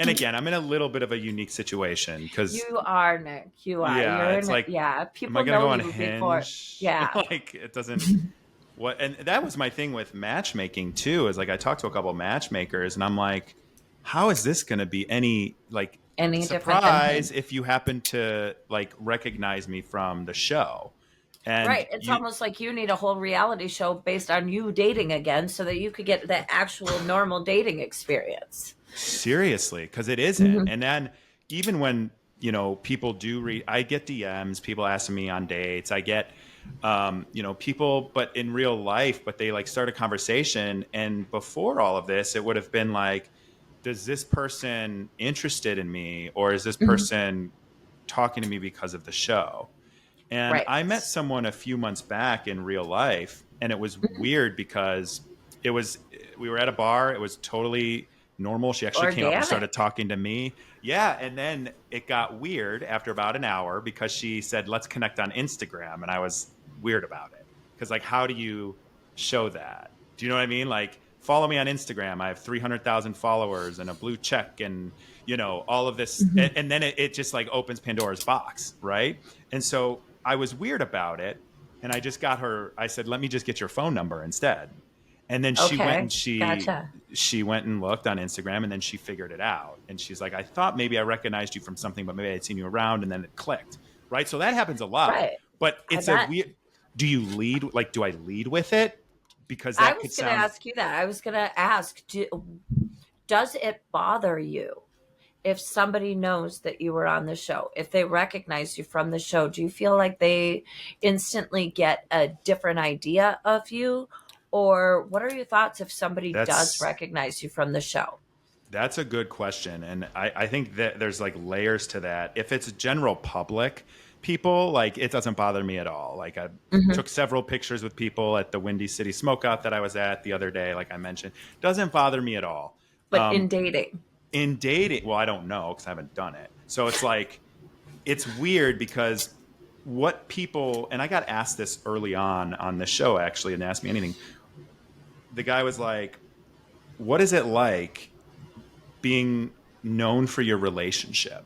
Speaker 2: and again, I'm in a little bit of a unique situation because
Speaker 1: You are, Nick. You are.
Speaker 2: yeah,
Speaker 1: You're
Speaker 2: it's
Speaker 1: in it.
Speaker 2: like,
Speaker 1: Yeah.
Speaker 2: am I
Speaker 1: People
Speaker 2: gonna
Speaker 1: know
Speaker 2: go on
Speaker 1: you before.
Speaker 2: Hinge?
Speaker 1: Yeah.
Speaker 2: Like, it doesn't. What, and that was my thing with matchmaking too. Is like I talked to a couple of matchmakers, and I'm like, how is this going to be any like
Speaker 1: Any different than
Speaker 2: surprise
Speaker 1: him.
Speaker 2: if you happen to like recognize me from the show? And
Speaker 1: Right. It's
Speaker 2: you
Speaker 1: almost like you need a whole reality show based on you dating again so that you could get the actual normal dating experience.
Speaker 2: seriously, because it isn't.
Speaker 1: Hmm.
Speaker 2: And then even when people do read, I get DMs, people asking me on dates. I get people, but in real life, but they like start a conversation, and before all of this, it would have been like, does this person interested in me, or is this
Speaker 1: Hmm.
Speaker 2: person talking to me because of the show? And
Speaker 1: Right.
Speaker 2: I met someone a few months back in real life, and it was
Speaker 1: Hmm.
Speaker 2: weird because it was we were at a bar. It was totally normal. She actually came up and
Speaker 1: Organic.
Speaker 2: started talking to me. Yeah. And then it got weird after about an hour because she said, let's connect on Instagram. And I was weird about it. Because, like, how do you show that? Do you know what I mean? Like, follow me on Instagram. I have 300,000 followers and a blue check and, all of this.
Speaker 1: Mhm.
Speaker 2: And then it just like opens Pandora's box. Right. And so I was weird about it. And I just got her, I said, let me just get your phone number instead. And then she went and
Speaker 1: Okay. Gotcha.
Speaker 2: she went and looked on Instagram, and then she figured it out. And she's like, I thought maybe I recognized you from something, but maybe I'd seen you around, and then it clicked. Right. So that happens a lot.
Speaker 1: Right.
Speaker 2: But
Speaker 1: I
Speaker 2: it's a
Speaker 1: bet.
Speaker 2: weird, do I lead with it? Because
Speaker 1: I
Speaker 2: that could
Speaker 1: was going to
Speaker 2: sound,
Speaker 1: ask you that. I was going to ask, does it bother you if somebody knows that you were on the show? If they recognize you from the show, do you feel like they instantly get a different idea of you? Or what are your thoughts if somebody does
Speaker 2: that's
Speaker 1: recognize you from the show?
Speaker 2: That's a good question. And I think that there's like layers to that. If it's general public people, like, it doesn't bother me at all. Like, I
Speaker 1: Hmm.
Speaker 2: took several pictures with people at the Windy City Smokeout that I was at the other day, like I mentioned. Doesn't bother me at all.
Speaker 1: But in dating,
Speaker 2: In dating, well, I don't know because I haven't done it. So it's like, it's weird because what people, and I got asked this early on the show actually, and asked me anything. The guy was like, what is it like being known for your relationship?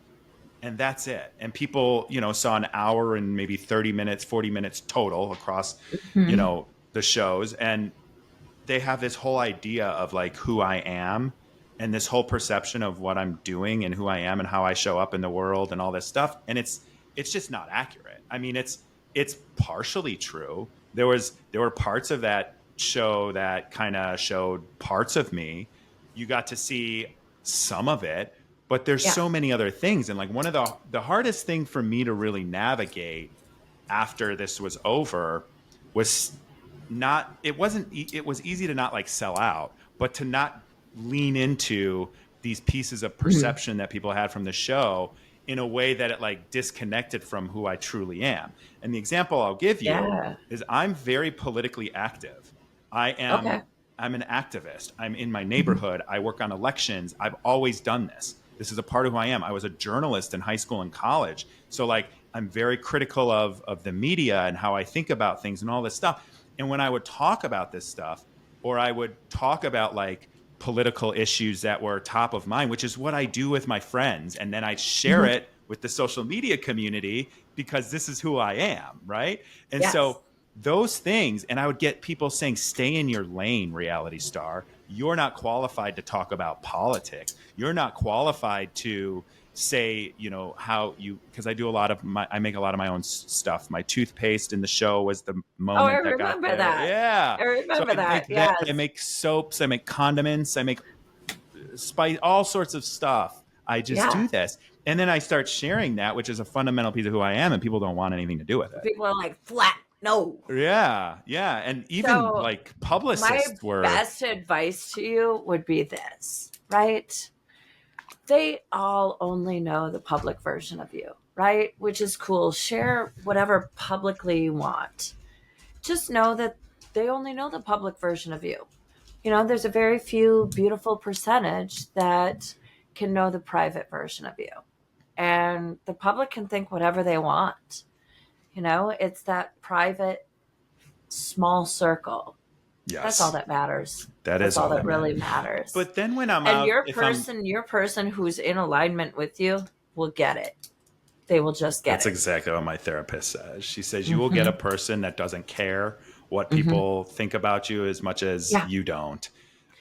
Speaker 2: And that's it. And people, saw an hour and maybe 30 minutes, 40 minutes total across,
Speaker 1: hmm,
Speaker 2: the shows. And they have this whole idea of like who I am and this whole perception of what I'm doing and who I am and how I show up in the world and all this stuff. And it's just not accurate. I mean, it's partially true. There were parts of that show that kind of showed parts of me. You got to see some of it, but there's
Speaker 1: yeah,
Speaker 2: so many other things. And like, one of the hardest thing for me to really navigate after this was over was not it wasn't it was easy to not like sell out, but to not lean into these pieces of
Speaker 1: mhm,
Speaker 2: perception that people had from the show in a way that it like disconnected from who I truly am. And the example I'll give you
Speaker 1: yeah,
Speaker 2: is I'm very politically active. I am
Speaker 1: okay,
Speaker 2: I'm an activist. I'm in my
Speaker 1: mhm,
Speaker 2: neighborhood. I work on elections. I've always done this. This is a part of who I am. I was a journalist in high school and college. So like, I'm very critical of the media and how I think about things and all this stuff. And when I would talk about this stuff, or I would talk about like political issues that were top of mind, which is what I do with my friends, and then I share
Speaker 1: mhm,
Speaker 2: it with the social media community because this is who I am, right? And
Speaker 1: yes,
Speaker 2: so those things, and I would get people saying, stay in your lane, reality star. You're not qualified to talk about politics. You're not qualified to say, how you, because I make a lot of my own stuff. My toothpaste in the show was the
Speaker 1: oh, I
Speaker 2: moment that got
Speaker 1: remember
Speaker 2: there.
Speaker 1: that.
Speaker 2: Yeah.
Speaker 1: I
Speaker 2: So
Speaker 1: remember
Speaker 2: I
Speaker 1: that.
Speaker 2: make that. I
Speaker 1: Yes.
Speaker 2: make soaps. I make condiments. I make spice, all sorts of stuff. I just
Speaker 1: Yeah.
Speaker 2: do this. And then I start sharing that, which is a fundamental piece of who I am, and people don't want anything to do with it.
Speaker 1: People are like, flat, no.
Speaker 2: Yeah, yeah. And even
Speaker 1: So,
Speaker 2: like
Speaker 1: my
Speaker 2: publicists were,
Speaker 1: best advice to you would be this, right? They all only know the public version of you, right? Which is cool. Share whatever publicly you want. Just know that they only know the public version of you. There's a very few beautiful percentage that can know the private version of you. And the public can think whatever they want. It's that private, small circle. That's all
Speaker 2: yes,
Speaker 1: that matters.
Speaker 2: that
Speaker 1: That's
Speaker 2: is
Speaker 1: all
Speaker 2: all
Speaker 1: that
Speaker 2: that
Speaker 1: really
Speaker 2: matters.
Speaker 1: matters.
Speaker 2: But then when I'm
Speaker 1: And
Speaker 2: out,
Speaker 1: your
Speaker 2: if I'm,
Speaker 1: person, your person who's in alignment with you will get it. They will just get
Speaker 2: that's
Speaker 1: it.
Speaker 2: exactly what my therapist says. She says, you will get a
Speaker 1: Hmm.
Speaker 2: person that doesn't care what
Speaker 1: Hmm.
Speaker 2: people think about you as much as
Speaker 1: Yeah.
Speaker 2: you don't.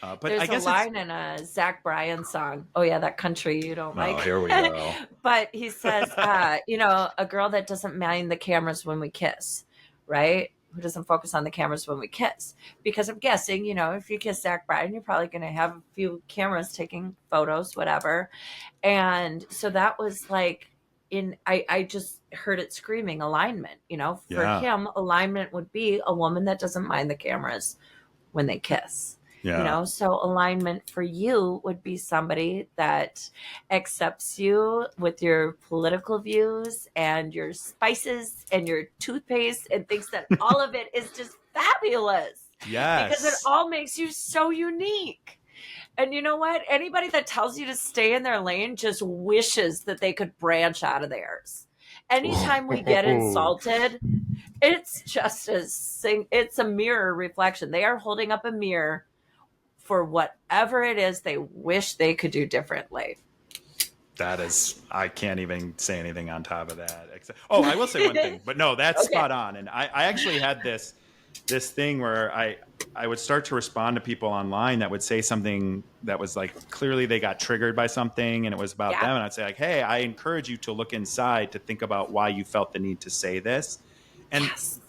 Speaker 2: But I
Speaker 1: There's a
Speaker 2: guess it's,
Speaker 1: line in a Zach Bryan song. Oh yeah, that country you don't
Speaker 2: oh,
Speaker 1: like.
Speaker 2: here we go.
Speaker 1: But he says, a girl that doesn't mind the cameras when we kiss, right? Who doesn't focus on the cameras when we kiss? Because I'm guessing, if you kiss Zach Bryan, you're probably going to have a few cameras taking photos, whatever. And so that was like, I just heard it screaming alignment. For
Speaker 2: Yeah.
Speaker 1: him, alignment would be a woman that doesn't mind the cameras when they kiss.
Speaker 2: Yeah.
Speaker 1: So alignment for you would be somebody that accepts you with your political views and your spices and your toothpaste and thinks that all of it is just fabulous because it
Speaker 2: Yes.
Speaker 1: all makes you so unique. And you know what? Anybody that tells you to stay in their lane just wishes that they could branch out of theirs. Anytime we get insulted, it's just it's a mirror reflection. They are holding up a mirror for whatever it is they wish they could do differently.
Speaker 2: That is, I can't even say anything on top of that. Except, oh, I will say one thing, but no, that's
Speaker 1: Okay.
Speaker 2: spot on. And I actually had this thing where I would start to respond to people online that would say something that was like, clearly they got triggered by something and it was about
Speaker 1: Yeah.
Speaker 2: them. And I'd say like, hey, I encourage you to look inside to think about why you felt the need to say this. And
Speaker 1: Yes.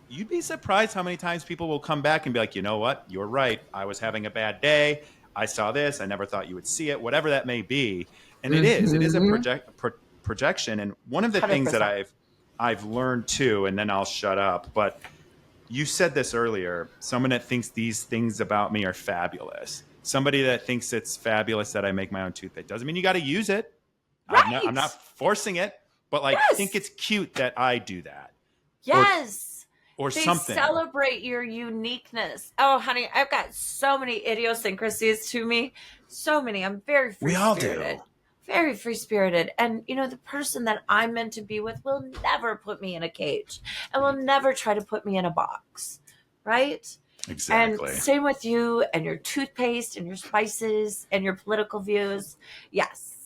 Speaker 2: you'd be surprised how many times people will come back and be like, you know what? You're right. I was having a bad day. I saw this. I never thought you would see it, whatever that may be. And it is a projection. And one of the things that
Speaker 1: 100%.
Speaker 2: I've learned too, and then I'll shut up, but you said this earlier, someone that thinks these things about me are fabulous. Somebody that thinks it's fabulous that I make my own toothpaste. Doesn't mean you got to use it. I'm
Speaker 1: Right.
Speaker 2: not forcing it, but like, think
Speaker 1: Yes.
Speaker 2: it's cute that I do that.
Speaker 1: Yes.
Speaker 2: Or
Speaker 1: They
Speaker 2: something.
Speaker 1: celebrate your uniqueness. Oh, honey, I've got so many idiosyncrasies to me. So many. I'm very free
Speaker 2: We all do.
Speaker 1: spirited. Very free spirited. And, you know, the person that I'm meant to be with will never put me in a cage and will never try to put me in a box. Right?
Speaker 2: Exactly.
Speaker 1: And same with you and your toothpaste and your spices and your political views. Yes.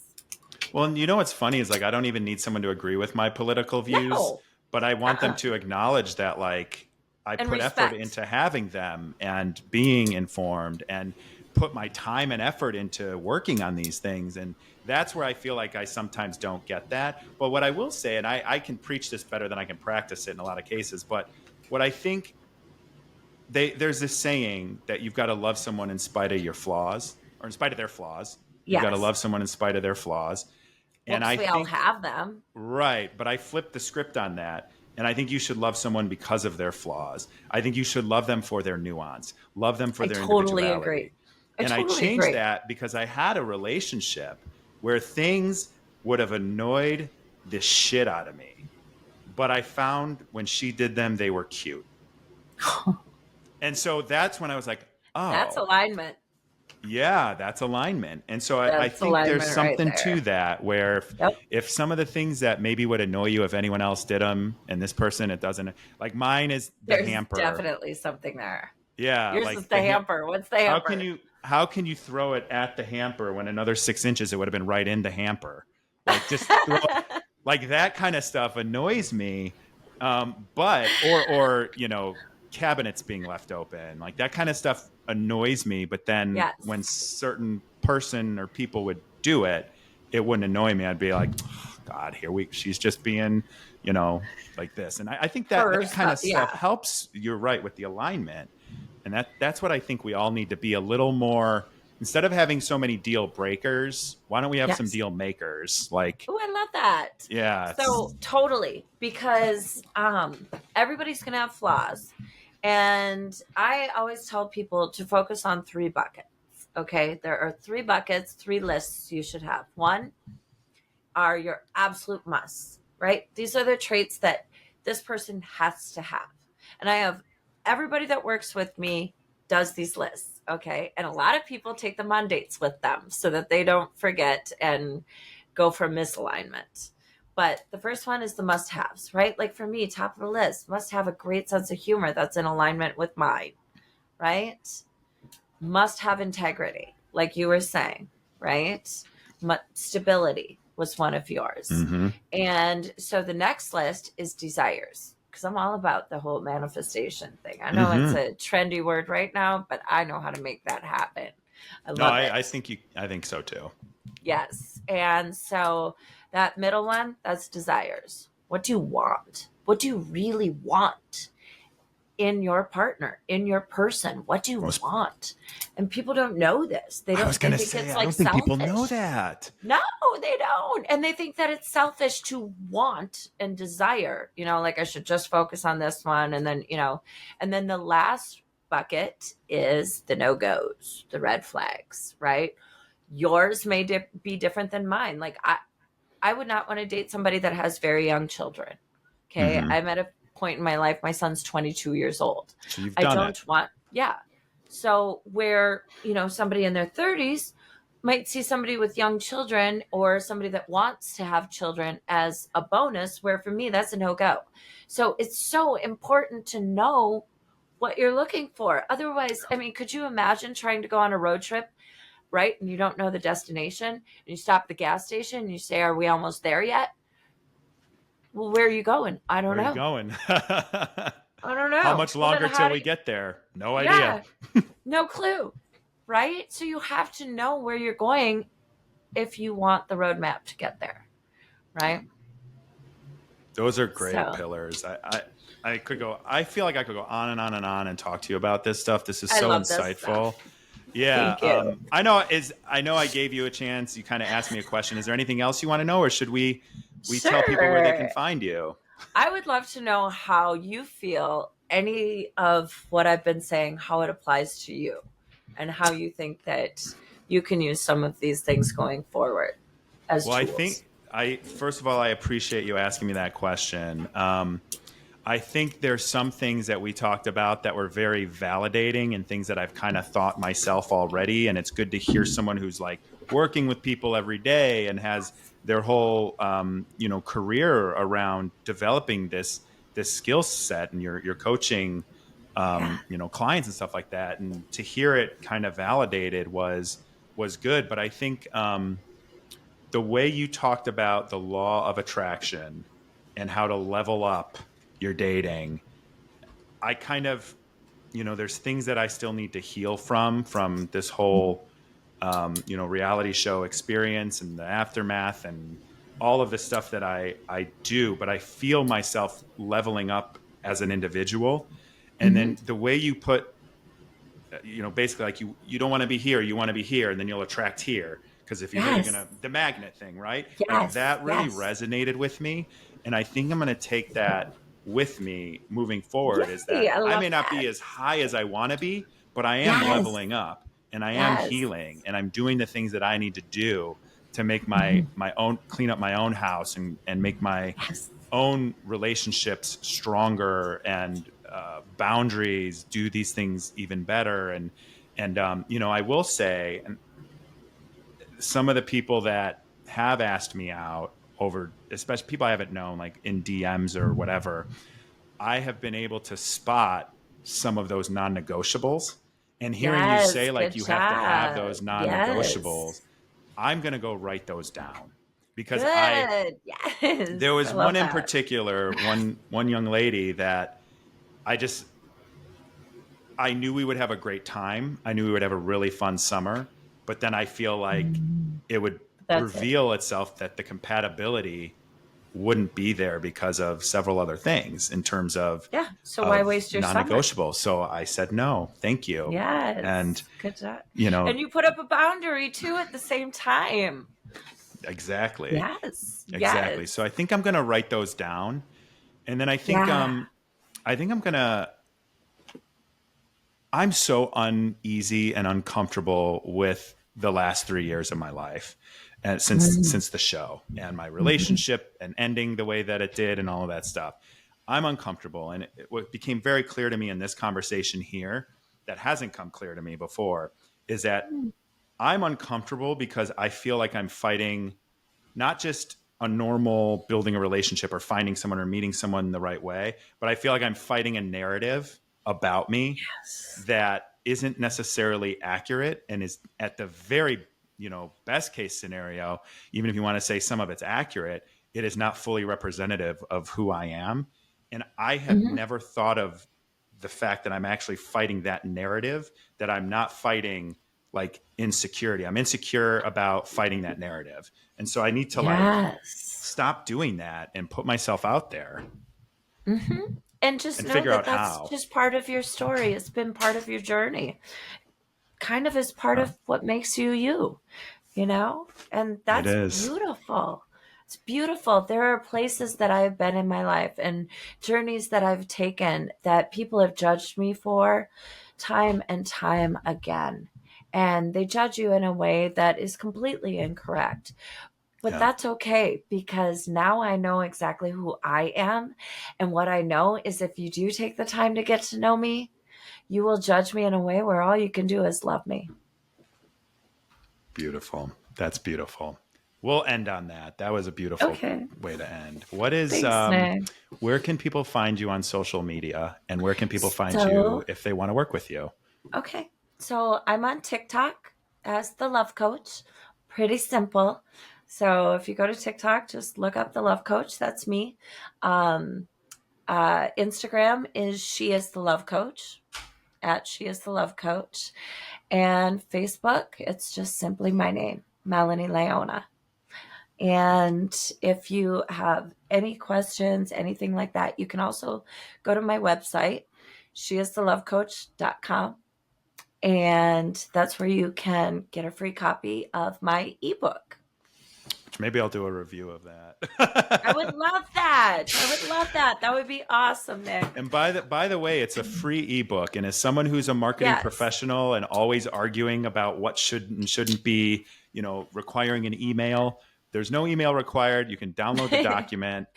Speaker 2: Well, and you know what's funny is like I don't even need someone to agree with my political views,
Speaker 1: No.
Speaker 2: but I want them to acknowledge that like I
Speaker 1: And
Speaker 2: put effort
Speaker 1: respect.
Speaker 2: into having them and being informed and put my time and effort into working on these things. And that's where I feel like I sometimes don't get that. But what I will say, and I can preach this better than I can practice it in a lot of cases, but what I think there's this saying that you've got to love someone in spite of your flaws or in spite of their flaws. You've got to
Speaker 1: Yes.
Speaker 2: love someone in spite of their flaws.
Speaker 1: Well,
Speaker 2: And
Speaker 1: 'cause
Speaker 2: I
Speaker 1: we all
Speaker 2: think,
Speaker 1: have them.
Speaker 2: right, but I flipped the script on that. And I think you should love someone because of their flaws. I think you should love them for their nuance, love them for
Speaker 1: I
Speaker 2: their
Speaker 1: totally
Speaker 2: individuality.
Speaker 1: agree. I
Speaker 2: And I
Speaker 1: totally
Speaker 2: changed
Speaker 1: agree.
Speaker 2: that because I had a relationship where things would have annoyed the shit out of me. But I found when she did them, they were cute. And so that's when I was like,
Speaker 1: That's
Speaker 2: oh,
Speaker 1: alignment.
Speaker 2: yeah, that's alignment. And so I
Speaker 1: That's
Speaker 2: think there's
Speaker 1: alignment right
Speaker 2: something to
Speaker 1: there.
Speaker 2: that where
Speaker 1: Yep.
Speaker 2: if some of the things that maybe would annoy you if anyone else did them and this person, it doesn't, like mine is the
Speaker 1: There's
Speaker 2: hamper.
Speaker 1: definitely something there.
Speaker 2: Yeah.
Speaker 1: Yours
Speaker 2: Like
Speaker 1: is the hamper. What's the hamper?
Speaker 2: how can you throw it at the hamper when another 6 inches, it would have been right in the hamper? Like just throw, like that kind of stuff annoys me. Or, you know, cabinets being left open, like that kind of stuff annoys me. But then
Speaker 1: Yes.
Speaker 2: when certain person or people would do it, it wouldn't annoy me. I'd be like, oh, God, she's just being, you know, like this. And I think that kind of stuff helps. You're right with the alignment. And that's what I think we all need to be a little more, instead of having so many deal breakers, why don't we have some deal makers? Like,
Speaker 1: oh, I love that.
Speaker 2: Yeah.
Speaker 1: So totally, because everybody's going to have flaws. And I always tell people to focus on 3 buckets. Okay. There are 3 buckets, 3 lists you should have. One are your absolute musts, right? These are the traits that this person has to have. And I have everybody that works with me does these lists. Okay. And a lot of people take them on dates with them so that they don't forget and go for misalignment. But the first one is the must-haves, right? Like for me, top of the list, must have a great sense of humor that's in alignment with mine, right? Must have integrity, like you were saying, right? Stability was one of yours.
Speaker 2: Mm-hmm.
Speaker 1: And so the next list is desires, because I'm all about the whole manifestation thing. I know it's a trendy word right now, but I know how to make that happen.
Speaker 2: I think so too.
Speaker 1: Yes. And so that middle one, that's desires. What do you want? What do you really want in your partner, in your person? What do you want? And people don't know this. They don't.
Speaker 2: I was going to
Speaker 1: think
Speaker 2: say,
Speaker 1: it's
Speaker 2: I
Speaker 1: like
Speaker 2: don't think
Speaker 1: selfish.
Speaker 2: people know that.
Speaker 1: No, they don't. And they think that it's selfish to want and desire, you know, like I should just focus on this one. And then, you know, and then the last bucket is the no-goes, the red flags, right? Yours may be different than mine. Like I would not want to date somebody that has very young children. Okay. I'm at a point in my life, my son's 22 years old.
Speaker 2: So you've
Speaker 1: I
Speaker 2: done
Speaker 1: don't
Speaker 2: it.
Speaker 1: want, yeah. So where, somebody in their 30s might see somebody with young children or somebody that wants to have children as a bonus, where for me, that's a no-go. So it's so important to know what you're looking for. Otherwise, I mean, could you imagine trying to go on a road trip, right? And you don't know the destination, and you stop at the gas station and you say, "Are we almost there yet?" Well, where are you going? I don't
Speaker 2: Where are you
Speaker 1: know.
Speaker 2: going?
Speaker 1: I don't
Speaker 2: How
Speaker 1: know.
Speaker 2: much
Speaker 1: Well, then
Speaker 2: longer
Speaker 1: how
Speaker 2: till
Speaker 1: do
Speaker 2: we
Speaker 1: you,
Speaker 2: get there? No idea.
Speaker 1: yeah, no clue, right? So you have to know where you're going if you want the roadmap to get there, right?
Speaker 2: Those are great
Speaker 1: So
Speaker 2: pillars. I could go. I feel like I could go on and on and on and talk to you about this stuff. This is
Speaker 1: I
Speaker 2: so
Speaker 1: love this stuff.
Speaker 2: insightful. Yeah.
Speaker 1: Thank you.
Speaker 2: I know I gave you a chance. You kind of asked me a question. Is there anything else you want to know, or should we tell people where they can
Speaker 1: Sure.
Speaker 2: find you?
Speaker 1: I would love to know how you feel any of what I've been saying, how it applies to you, and how you think that you can use some of these things going forward as
Speaker 2: Well, I think
Speaker 1: tools.
Speaker 2: I first of all I appreciate you asking me that question. I think there's some things that we talked about that were very validating and things that I've kind of thought myself already. And it's good to hear someone who's like working with people every day and has their whole, career around developing this skill set and your coaching,
Speaker 1: Yeah.
Speaker 2: clients and stuff like that. And to hear it kind of validated was good. But I think the way you talked about the law of attraction and how to level up your dating, I kind of, there's things that I still need to heal from this whole, reality show experience and the aftermath and all of the stuff that I do, but I feel myself leveling up as an individual. And
Speaker 1: Hmm.
Speaker 2: then the way you put, basically like you don't want to be here, you want to be here, and then you'll attract here. Because if you're here, you're
Speaker 1: Yes.
Speaker 2: gonna the magnet thing, right? Like
Speaker 1: Yes.
Speaker 2: that really
Speaker 1: Yes.
Speaker 2: resonated with me, and I think I'm gonna take that with me moving forward. Is
Speaker 1: Yay.
Speaker 2: that
Speaker 1: I
Speaker 2: I
Speaker 1: love
Speaker 2: may not
Speaker 1: that.
Speaker 2: be as high as I want to be, but I am
Speaker 1: Yes.
Speaker 2: leveling up, and I am
Speaker 1: Yes.
Speaker 2: healing, and I'm doing the things that I need to do to make my
Speaker 1: Mhm.
Speaker 2: my own clean up my own house and make my
Speaker 1: Yes.
Speaker 2: own relationships stronger and boundaries, do these things even better. And I will say, and some of the people that have asked me out over, especially people I haven't known, like in DMs or whatever, I have been able to spot some of those non-negotiables. And hearing you
Speaker 1: Yes.
Speaker 2: say like
Speaker 1: Good
Speaker 2: you have to have
Speaker 1: job.
Speaker 2: those non-negotiables,
Speaker 1: Yes.
Speaker 2: I'm going to go write those down because I
Speaker 1: Good. Yes.
Speaker 2: there
Speaker 1: I
Speaker 2: was one
Speaker 1: love
Speaker 2: in
Speaker 1: that.
Speaker 2: particular, one young lady that I just I knew we would have a great time. I knew we would have a really fun summer, but then I feel like
Speaker 1: Mhm.
Speaker 2: it would
Speaker 1: That's it.
Speaker 2: reveal itself that the compatibility wouldn't be there because of several other things in terms
Speaker 1: Yeah. So why
Speaker 2: of
Speaker 1: waste your summer?
Speaker 2: non-negotiable. So I said no, thank you. And
Speaker 1: Yes. Good job.
Speaker 2: you know,
Speaker 1: And you put up a boundary too at the same time.
Speaker 2: exactly.
Speaker 1: Yes.
Speaker 2: Exactly.
Speaker 1: Yes.
Speaker 2: So I think I'm going to write those down, and then
Speaker 1: Yeah.
Speaker 2: I think I'm so uneasy and uncomfortable with the last 3 years of my life, and
Speaker 1: Mhm.
Speaker 2: since the show and my
Speaker 1: Mhm.
Speaker 2: relationship and ending the way that it did and all of that stuff, I'm uncomfortable. And what became very clear to me in this conversation here that hasn't come clear to me before is that I'm uncomfortable because I feel like I'm fighting not just a normal building a relationship or finding someone or meeting someone the right way, but I feel like I'm fighting a narrative about me
Speaker 1: Yes.
Speaker 2: that isn't necessarily accurate and is at the very best case scenario, even if you want to say some of it's accurate, it is not fully representative of who I am. And I have
Speaker 1: Mhm.
Speaker 2: never thought of the fact that I'm actually fighting that narrative, that I'm not fighting like insecurity. I'm insecure about fighting that narrative, and so I need to like
Speaker 1: Yes.
Speaker 2: stop doing that and put myself out there
Speaker 1: And just
Speaker 2: and
Speaker 1: know
Speaker 2: figure
Speaker 1: that
Speaker 2: out
Speaker 1: that's
Speaker 2: how.
Speaker 1: just part of your story. It's been part of your journey, kind of as part
Speaker 2: uh,
Speaker 1: of what makes you you, And
Speaker 2: it
Speaker 1: that's
Speaker 2: is.
Speaker 1: beautiful. It's beautiful. There are places that I've been in my life and journeys that I've taken that people have judged me for time and time again. And they judge you in a way that is completely incorrect. But
Speaker 2: Yeah.
Speaker 1: that's okay because now I know exactly who I am. And what I know is if you do take the time to get to know me, you will judge me in a way where all you can do is love me.
Speaker 2: Beautiful. That's beautiful. We'll end on that. That was a beautiful way to end. What is,
Speaker 1: Thanks, Nick.
Speaker 2: where can people find you on social media, and where can people find you if they want to work with you?
Speaker 1: Okay. So I'm on TikTok as the Love Coach. Pretty simple. So if you go to TikTok, just look up the Love Coach. That's me. Instagram is She Is the Love Coach, at She Is the Love Coach. And Facebook, it's just simply my name, Melani Le'ona. And if you have any questions, anything like that, you can also go to my website, sheisthelovecoach.com. And that's where you can get a free copy of my ebook.
Speaker 2: Which maybe I'll do a review of that.
Speaker 1: I would love that. That would be awesome, Nick.
Speaker 2: And by the way, it's a free ebook. And as someone who's a marketing professional and always arguing about what should and shouldn't be, requiring an email, there's no email required. You can download the document.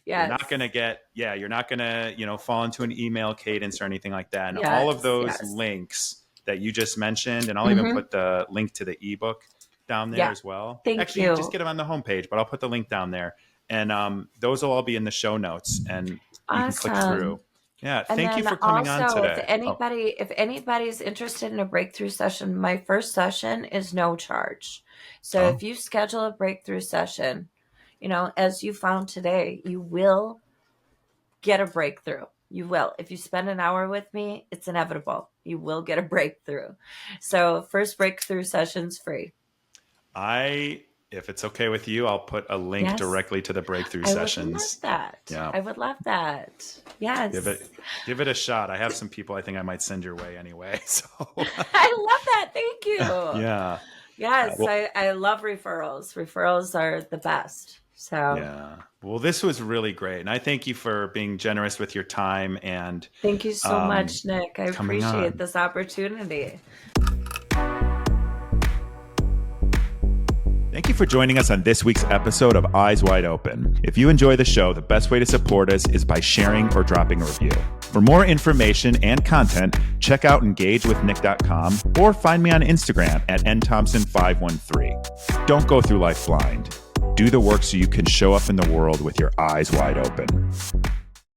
Speaker 2: You're not going to fall into an email cadence or anything like that. And all of those links that you just mentioned, and I'll even put the link to the ebook down there as well. Actually, you just get them on the homepage, but I'll put the link down there. And those will all be in the show notes, and you can click through. Yeah, thank you for coming on today.
Speaker 1: If anybody's interested in a breakthrough session, my first session is no charge. So if you schedule a breakthrough session, as you found today, you will get a breakthrough. You will. If you spend an hour with me, it's inevitable. You will get a breakthrough. So first breakthrough session's free.
Speaker 2: If it's okay with you, I'll put a link directly to the breakthrough sessions.
Speaker 1: I would love that. Yeah. I would love that. Yes.
Speaker 2: Give it a shot. I have some people I think I might send your way anyway. So
Speaker 1: I love that. Thank you.
Speaker 2: Yeah.
Speaker 1: Yes. I love referrals. Referrals are the best. So
Speaker 2: yeah. Well, this was really great. And I thank you for being generous with your time. And
Speaker 1: thank you so much, Nick. I appreciate this opportunity.
Speaker 2: Thank you for joining us on this week's episode of Eyes Wide Open. If you enjoy the show, the best way to support us is by sharing or dropping a review. For more information and content, check out engagewithnick.com or find me on Instagram at nthompson513. Don't go through life blind. Do the work so you can show up in the world with your eyes wide open.